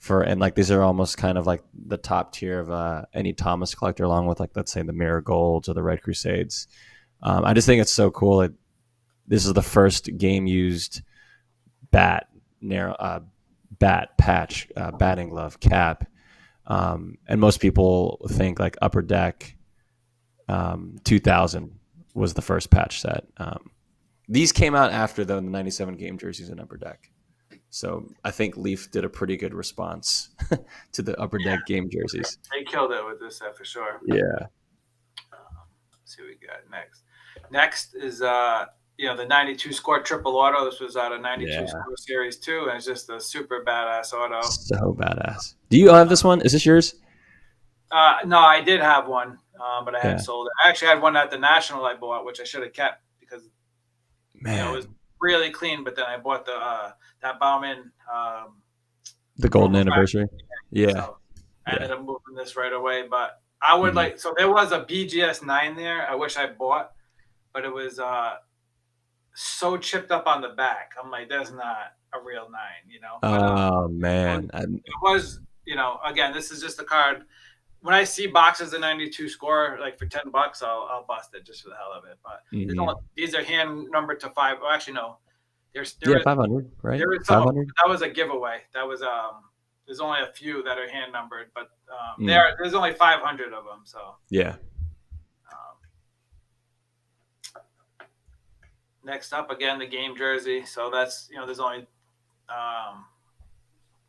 and like these are almost kind of like the top tier of any Thomas collector, along with like, let's say the Mirror Golds or the Red Crusades. I just think it's so cool. This is the first game used bat patch, batting glove cap. And most people think like Upper Deck 2000 was the first patch set. These came out after the 97 game jerseys in Upper Deck. So I think Leaf did a pretty good response to the Upper Deck game jerseys. They killed it with this set for sure. Yeah. Let's see what we got next. Next is the 92 score triple auto. This was out of 92 score series 2, and it's just a super badass auto. So badass. Do you have this one? Is this yours? No, I did have one. But I had sold it. I actually had one at the National I bought, which I should have kept because Man, it was really clean. But then I bought that Bauman the Chrome golden refractor. anniversary. Yeah, So I yeah. ended up moving this right away. But I would Mhm. so there was a BGS 9 there. I wish I bought, but it was so chipped up on the back. I'm like, that's not a real 9. But Oh it was, man, it was, again, this is just a card. When I see boxes of 92 score, like for $10, I'll bust it just for the hell of it. But these are hand numbered to 5. Oh, actually, no. There yeah, is 500, right? there is some. 500. That was a giveaway. That was There's only a few that are hand numbered, but Mm, there's only 500 of them. So yeah. um, next up, again, the game jersey. So that's there's only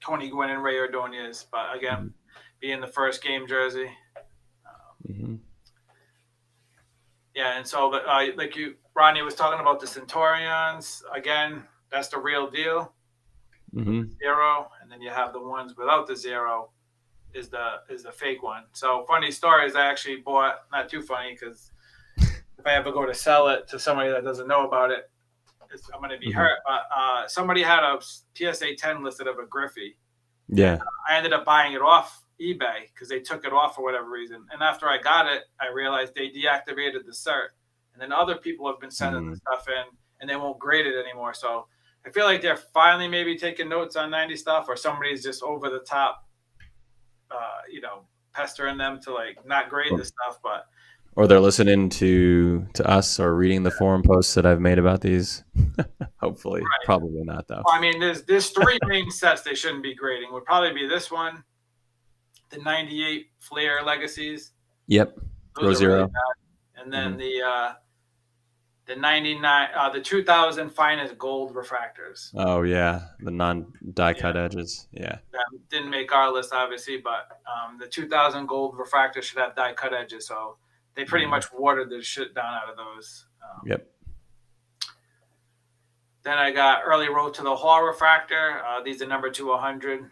20 Gwynn and Ray Ordonez, but again, being the first game jersey. Mm-hmm. Yeah, and so like Ronnie was talking about the Centurions. Again, that's the real deal. Mm-hmm. 0, and then you have the ones without the 0 is the fake one. So funny story is I actually bought, not too funny because if I ever go to sell it to somebody that doesn't know about it, I'm going to be hurt. But somebody had a PSA 10 listed of a Griffey. Yeah. I ended up buying it off eBay because they took it off for whatever reason. And after I got it, I realized they deactivated the cert. And then other people have been sending the stuff in, and they won't grade it anymore. So I feel like they're finally maybe taking notes on 90 stuff, or somebody's just over the top, pestering them to like not grade the stuff. But Or they're listening to us or reading the forum posts that I've made about these. Hopefully, right. Probably not though. Well, I mean, there's 3 main sets they shouldn't be grading. Would probably be this one, the 98 Flair Legacies. Yep. Those are really bad. And then the 99, the 2000 finest gold refractors. Oh yeah, the non-die cut edges. Yeah. That didn't make our list, obviously, but the 2000 gold refractors should have die cut edges. So they pretty much watered the shit down out of those. Yep. Then I got early road to the Hall refractor. These are number 200.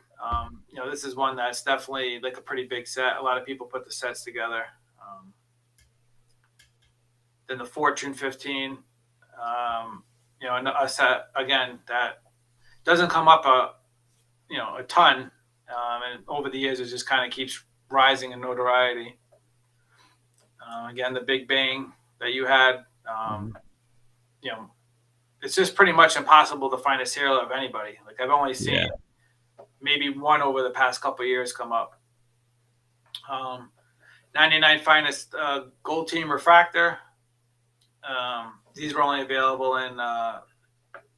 This is one that's definitely like a pretty big set. A lot of people put the sets together. Then the Fortune 15, a set again that doesn't come up a ton, and over the years it just kind of keeps rising in notoriety. Again, the Big Bang that you had, it's just pretty much impossible to find a serial of anybody. Like I've only seen maybe one over the past couple of years come up. 99 finest gold team refractor. These were only available in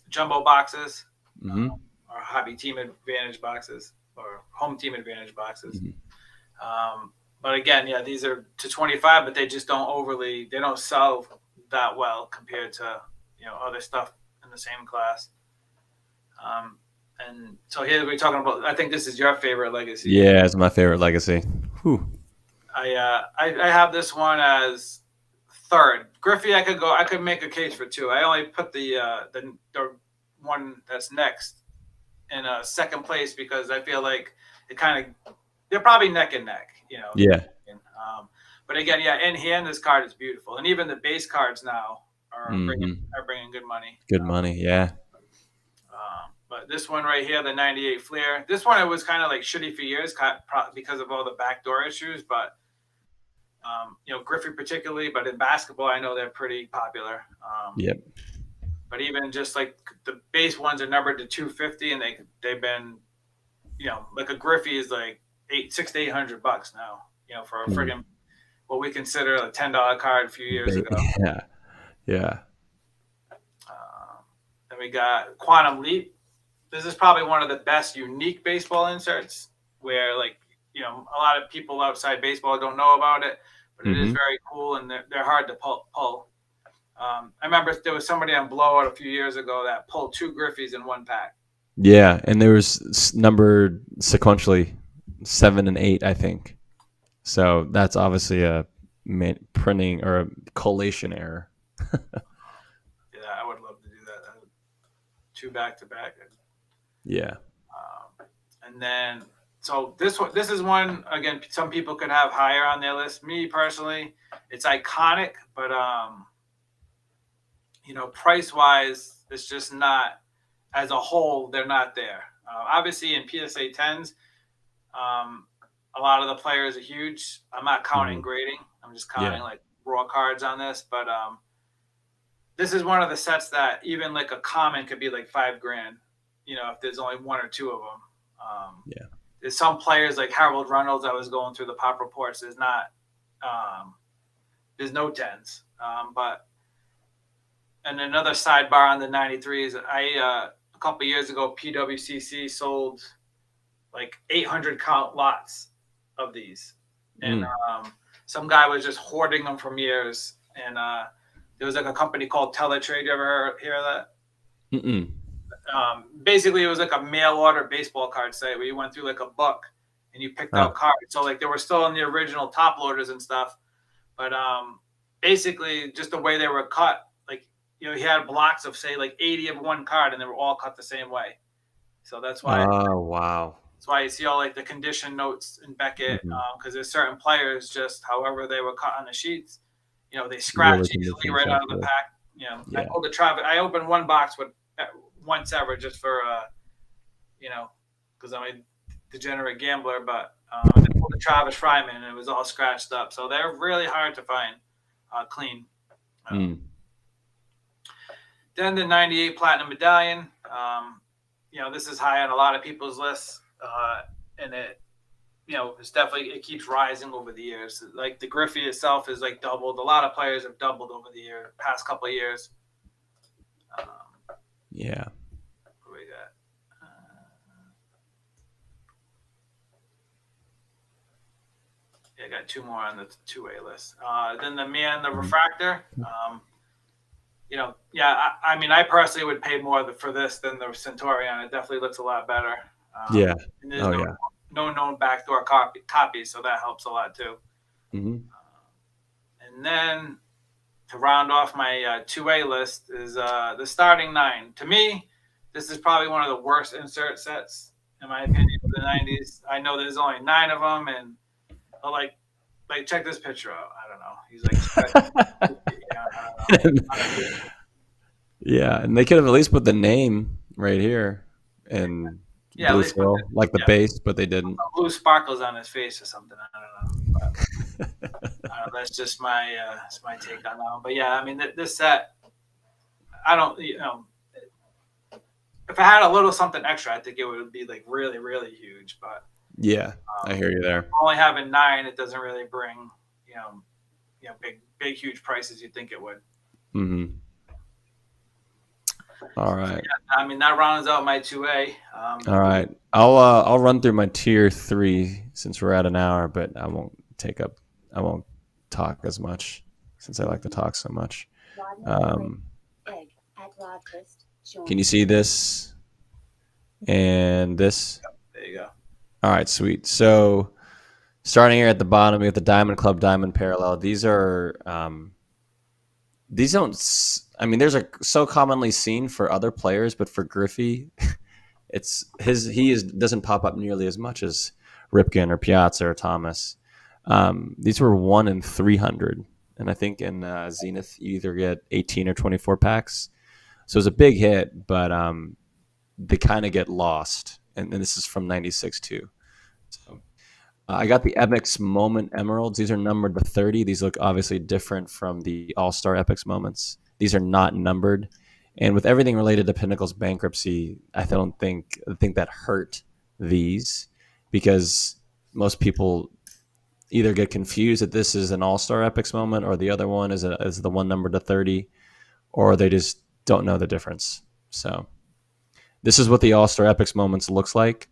jumbo boxes, or hobby team advantage boxes, or home team advantage boxes. But again, these are to 25, but they just they don't sell that well compared to other stuff in the same class. And so here we're talking about. I think this is your favorite legacy. Yeah, it's my favorite legacy. Whew. I have this one as third. Griffey, I could make a case for 2. I only put the one that's next in second place because I feel like they're probably neck and neck, Yeah. But again, in hand, this card is beautiful, and even the base cards now are bringing good money. Good money, yeah. But this one right here, the 98 Flair, this one it was kind of like shitty for years because of all the backdoor issues, but Griffey particularly, but in basketball, I know they're pretty popular. Yep. But even just like the base ones are numbered to 250, and they've been, like a Griffey is like $600 to $800 now, for a friggin' what we consider a $10 card a few years ago. Yeah. Then we got Quantum Leap. This is probably one of the best unique baseball inserts where a lot of people outside baseball don't know about it, but it is very cool, and they're hard to pull. I remember there was somebody on Blowout a few years ago that pulled 2 Griffies in one pack. Yeah, and there was numbered sequentially 7 and 8, I think. So that's obviously a printing or a collation error. Yeah, I would love to do that. 2 back to back. Yeah. And then, so this is one, again, some people could have higher on their list. Me personally, it's iconic, but price wise, it's just not, as a whole, they're not there. Obviously, in PSA 10s, a lot of the players are huge. I'm not counting grading. I'm just counting like raw cards on this. But this is one of the sets that even like a common could be like $5,000. If there's only one or two of them. There's some players like Harold Reynolds. I was going through the pop reports. There's no 10s. But and another sidebar on the 93s. A couple of years ago, PWCC sold like 800 count lots of these, and some guy was just hoarding them from years. And there was like a company called Teletrade. You ever hear of that? Mm-mm. Basically, it was like a mail order baseball card site where you went through like a book and you picked out cards. So like they were still in the original top loaders and stuff, but basically just the way they were cut, like he had blocks of say like 80 of one card, and they were all cut the same way. So that's why. Oh wow. That's why you see all like the condition notes in Beckett, because there's certain players just however they were cut on the sheets, they scratch Really easily right out of the pack. I pulled the Travis. I opened one box with once ever just for because I'm a degenerate gambler, but I pulled the Travis Fryman and it was all scratched up. So they're really hard to find clean. Then the 98 Platinum Medallion. This is high on a lot of people's lists, and it's definitely, it keeps rising over the years. Like the Griffey itself is like doubled. A lot of players have doubled over the past couple of years. Yeah. What we got? I got two more on the 2A list. Then the Refractor. I personally would pay more for this than the Centurion. It definitely looks a lot better. And there's no known backdoor copies, so that helps a lot too. And then to round off my 2A list is the Starting 9. To me, this is probably one of the worst insert sets, in my opinion, of the 90s. I know there's only 9 of them, and like check this picture out. I don't know. He's like, yeah, and they could have at least put the name right here and blue foil, like the base, but they didn't. Blue sparkles on his face or something. I don't know. But, that's just my take on that one. But yeah, I mean, this set, I don't, if I had a little something extra, I think it would be like really, really huge. But yeah, I hear you there. Only having 9, it doesn't really bring, big, huge prices you'd think it would. All right. So, yeah, I mean, that rounds out my 2A. All right. I'll run through my tier 3 since we're at an hour, but I won't talk as much since I like to talk so much. Can you see this and this? Yep, there you go. All right, sweet. So starting here at the bottom, we have the Diamond Club Diamond Parallel. These are these don't. I mean, these are so commonly seen for other players, but for Griffey, doesn't pop up nearly as much as Ripken or Piazza or Thomas. These were 1 in 300, and I think in Zenith you either get 18 or 24 packs. So it was a big hit, but they kind of get lost. And this is from 96 too. So I got the Epix Moment Emeralds. These are numbered to 30. These look obviously different from the All-Star Epix Moments. These are not numbered. And with everything related to Pinnacle's bankruptcy, I think that hurt these, because most people either get confused that this is an All-Star Epix Moment or the other one is the one numbered to 30, or they just don't know the difference. So this is what the All-Star Epix Moments looks like.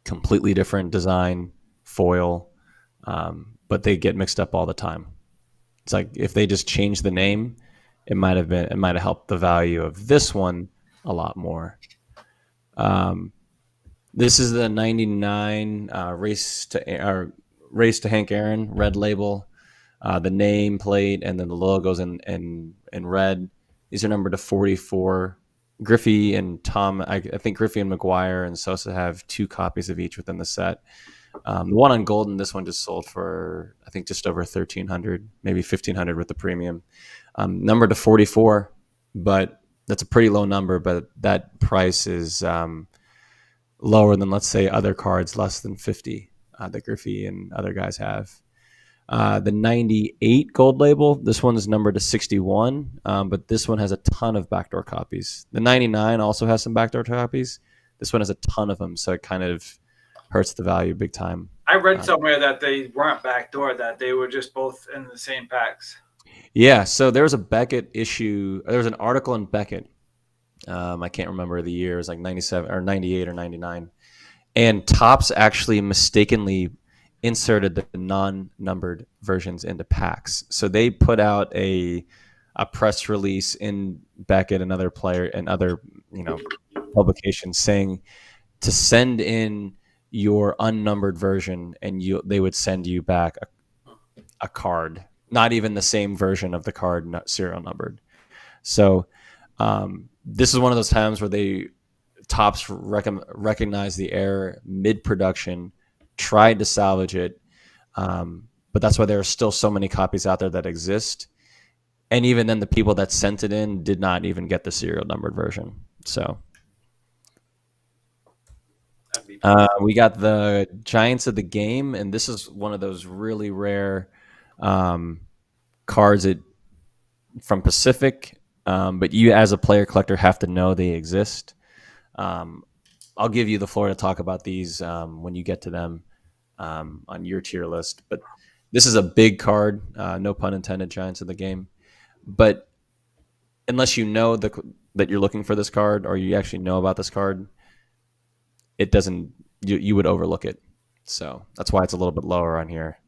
Completely different design, foil, but they get mixed up all the time. It's like if they just changed the name, it might have helped the value of this one a lot more. This is the 99 Race to Hank Aaron red label. The name plate and then the logos in red. These are numbered to 44. Griffey and Tom, I think Griffey and McGuire and Sosa have 2 copies of each within the set. The one on Golden, this one just sold for, I think, just over $1,300, maybe $1,500 with the premium. Numbered to 44. but that's a pretty low number. But that price is lower than, let's say, other cards less than 50 that Griffey and other guys have. The 98 gold label, this one's numbered to 61, but this one has a ton of backdoor copies. The 99 also has some backdoor copies. This one has a ton of them, so it kind of hurts the value big time. I read somewhere that they weren't backdoor, that they were just both in the same packs. Yeah, so there was a Beckett issue. There was an article in Beckett. I can't remember the year. It was like 97 or 98 or 99. And Topps actually mistakenly inserted the non-numbered versions into packs. So they put out a press release in Beckett and other publications saying to send in your unnumbered version, and they would send you back a card, not even the same version of the card, not serial numbered. So this is one of those times where Topps recognized the error mid-production, tried to salvage it, but that's why there are still so many copies out there that exist. And even then, the people that sent it in did not even get the serial numbered version. So we got the Giants of the Game, and this is one of those really rare cards from Pacific, but you as a player collector have to know they exist. I'll give you the floor to talk about these when you get to them on your tier list. But this is a big card, no pun intended, Giants of the Game. But unless you know that you're looking for this card, or you actually know about this card, it doesn't. You would overlook it. So that's why it's a little bit lower on here.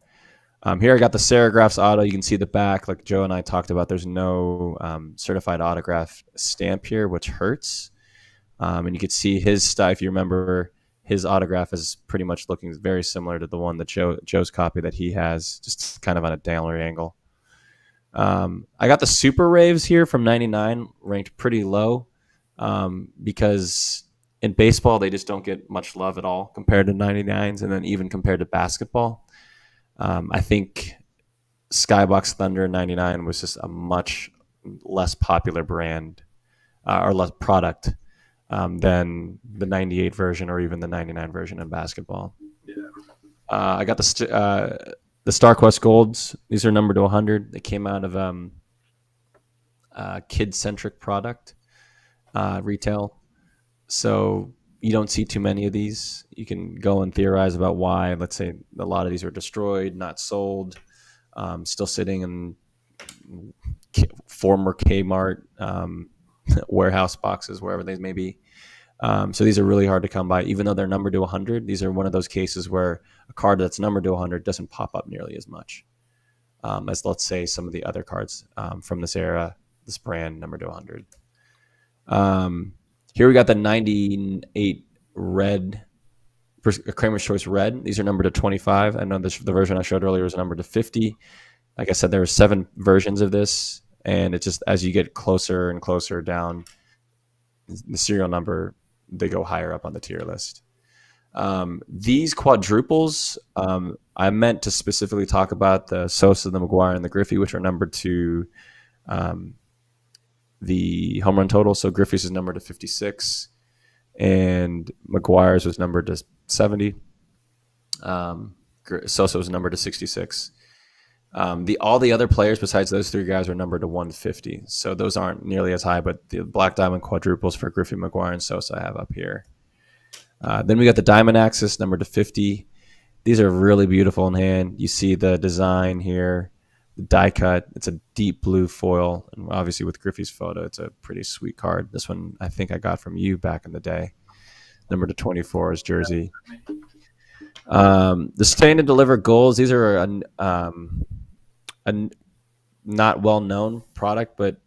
Here I got the Serigraphs auto. You can see the back, like Joe and I talked about. There's no certified autograph stamp here, which hurts. And you can see his style. If you remember, his autograph is pretty much looking very similar to the one that Joe's copy that he has, just kind of on a downward angle. I got the Super Raves here from 99, ranked pretty low because in baseball, they just don't get much love at all compared to 99s, and then even compared to basketball. I think Skybox Thunder 99 was just a much less popular brand or less product than the 98 version or even the 99 version in basketball. Yeah. I got the StarQuest Golds. These are numbered to 100. They came out of kid-centric product retail. So you don't see too many of these. You can go and theorize about why. Let's say a lot of these are destroyed, not sold, still sitting in former Kmart warehouse boxes, wherever they may be. So these are really hard to come by. Even though they're numbered to 100, these are one of those cases where a card that's numbered to 100 doesn't pop up nearly as much as, let's say, some of the other cards from this era, this brand, numbered to 100. Here we got the 98 red, Kramer's Choice Red. These are numbered to 25. I know the version I showed earlier was numbered to 50. Like I said, there are 7 versions of this, and it's just as you get closer and closer down the serial number, they go higher up on the tier list. These quadruples, I meant to specifically talk about the Sosa, the McGuire, and the Griffey, which are numbered to the home run total. So Griffey's is numbered to 56, and McGuire's was numbered to 70. Sosa was numbered to 66. All the other players besides those 3 guys are numbered to 150. So those aren't nearly as high, but the Black Diamond quadruples for Griffey, McGuire, and Sosa I have up here. Then we got the Diamond Axis numbered to 50. These are really beautiful in hand. You see the design here, the die cut. It's a deep blue foil, and obviously with Griffey's photo, it's a pretty sweet card. This one I think I got from you back in the day. Number to 24 is jersey. The Stand and Deliver Golds. These are a not well-known product, but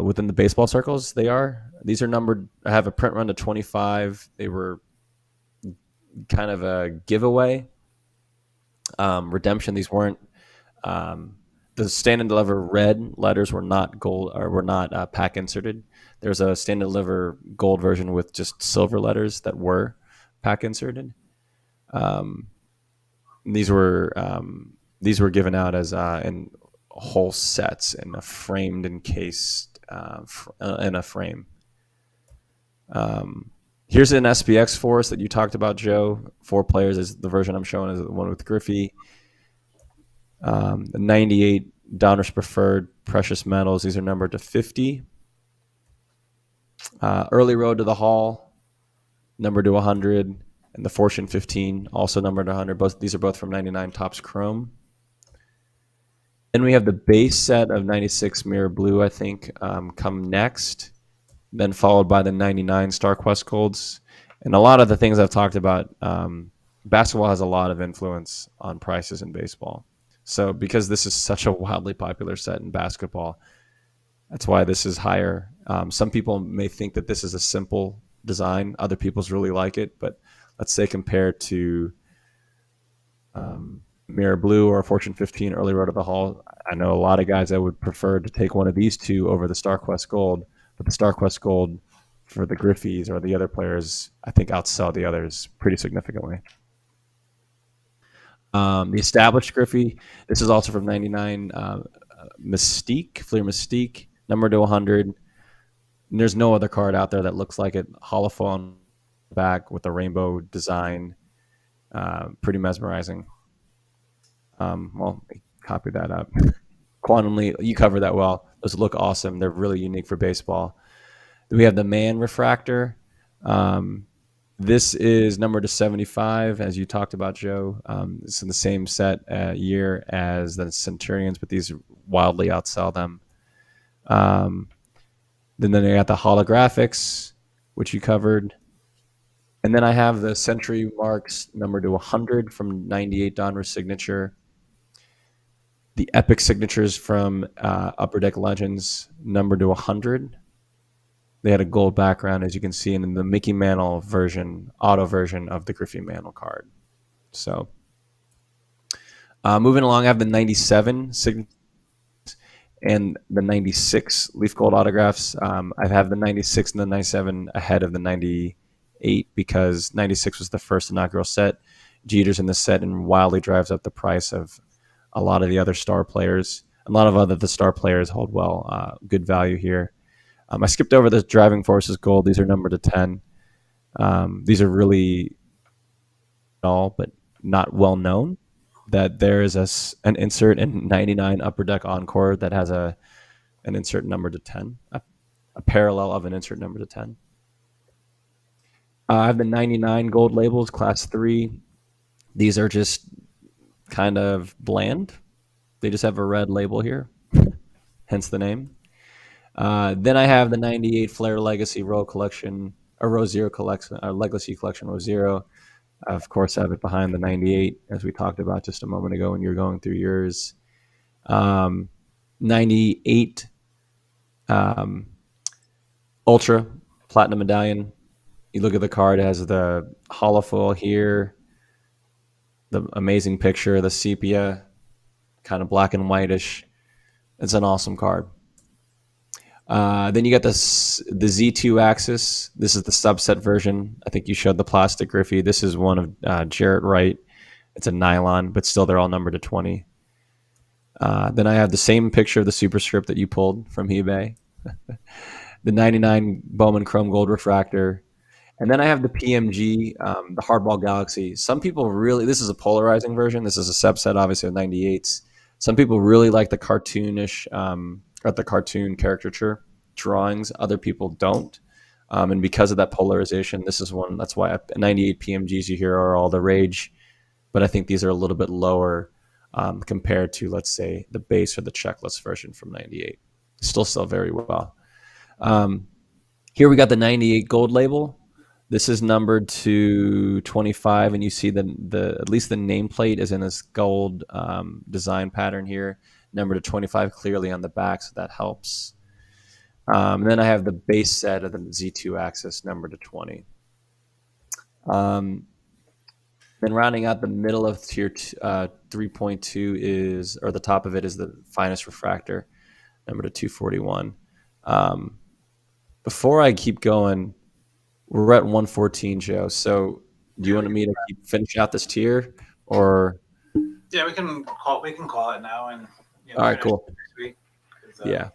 within the baseball circles, they are. These are numbered. I have a print run to 25. They were kind of a giveaway. Redemption. These weren't. The Stand and Deliver red letters were not gold, or were not pack inserted. There's a Stand and Deliver gold version with just silver letters that were pack inserted. These were given out as in whole sets in a framed encased in a frame. Here's an SPX for us that you talked about, Joe. 4 players is the version I'm showing, is the one with Griffey. The 98 Donruss Preferred Precious Metals. These are numbered to 50. Early Road to the Hall, numbered to 100. And the Fortune 15, also numbered to 100. These are both from 99 Topps Chrome. Then we have the base set of 96 Mirror Blue, I think, come next. Then followed by the 99 StarQuest Golds. And a lot of the things I've talked about, basketball has a lot of influence on prices in baseball. So because this is such a wildly popular set in basketball, that's why this is higher. Some people may think that this is a simple design. Other people's really like it. But let's say compared to Mirror Blue or Fortune 15 Early Road to the Hall, I know a lot of guys that would prefer to take one of these two over the StarQuest Gold. But the StarQuest Gold for the Griffies or the other players, I think, outsell the others pretty significantly. The established Griffey, this is also from 99 Mystique, Fleer Mystique, numbered to 100. And there's no other card out there that looks like it. Hollow on the back with the rainbow design. Pretty mesmerizing. Well, copy that up. Quantumly, you covered that well. Those look awesome. They're really unique for baseball. Then we have the Man Refractor. This is numbered to 75, as you talked about, Joe. It's in the same set year as the Centurions, but these wildly outsell them. Then I got the holographics, which you covered. And then I have the Century Marks numbered to 100 from 98 Donruss Signature. The Epic Signatures from Upper Deck Legends numbered to 100. They had a gold background, as you can see, in the Mickey Mantle version, auto version of the Griffey Mantle card. So, moving along, I have the 97 Signatures and the 96 Leaf Gold autographs. I have the 96 and the 97 ahead of the 98 because 96 was the first inaugural set. Jeter's in the set and wildly drives up the price of a lot of the other star players. A lot of the star players hold well, good value here. I skipped over the Driving Forces Gold. These are numbered to 10. These are really all, but not well known. That there is an insert in 99 Upper Deck Encore that has an insert number to 10, a parallel of an insert number to 10. I have the 99 gold labels, Class 3. These are just kind of bland. They just have a red label here, hence the name. Then I have the 98 Flair Legacy Row Collection, or Row Zero Collection, Legacy Collection Row Zero. Of course, I have it behind the 98, as we talked about just a moment ago when you were going through yours. 98 Ultra Platinum Medallion. You look at the card, it has the holofoil here, the amazing picture, the sepia, kind of black and whitish. It's an awesome card. Then you got the Z2 Axis. This is the subset version. I think you showed the plastic Griffey. This is one of Jarrett Wright. It's a nylon, but still they're all numbered to 20. Then I have the same picture of the superscript that you pulled from eBay. The 99 Bowman Chrome Gold Refractor. And then I have the PMG, the Hardball Galaxy. Some people really, this is a polarizing version. This is a subset, obviously, of 98s. Some people really like the cartoonish, or the cartoon caricature drawings. Other people don't. And because of that polarization, this is one, that's why 98 PMGs you hear are all the rage. But I think these are a little bit lower compared to, let's say, the base or the checklist version from 98. Still sell very well. Here we got the 98 gold label. This is numbered to 25, and you see the at least the nameplate is in this gold design pattern here, numbered to 25 clearly on the back, so that helps. And then I have the base set of the Z2 Axis numbered to 20. Then rounding out the middle of tier 3.2 is, or the top of it is the Finest Refractor, numbered to 241. Before I keep going, we're at 114, Joe. So do you want me to finish out this tier, or? Yeah, we can call it now, and all right, cool. Next week, Yeah.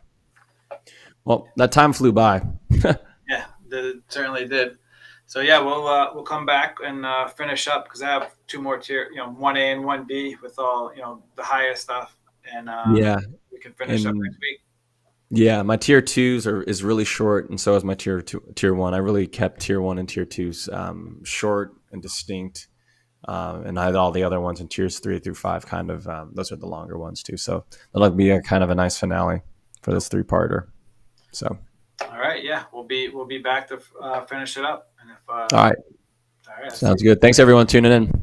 Well, that time flew by. Yeah, it certainly did. So yeah, we'll come back and finish up because I have two more tier, 1A and 1B with all the highest stuff, and Yeah, we can finish up and next week. yeah, my tier twos is really short, and so is my tier one. I really kept tier one and tier twos short and distinct, and I had all the other ones in tiers 3 through 5. Kind of those are the longer ones too. So that'll be a kind of a nice finale for this 3-parter. So All right, yeah, we'll be back to finish it up. And if all right, all right, sounds good. Thanks everyone tuning in.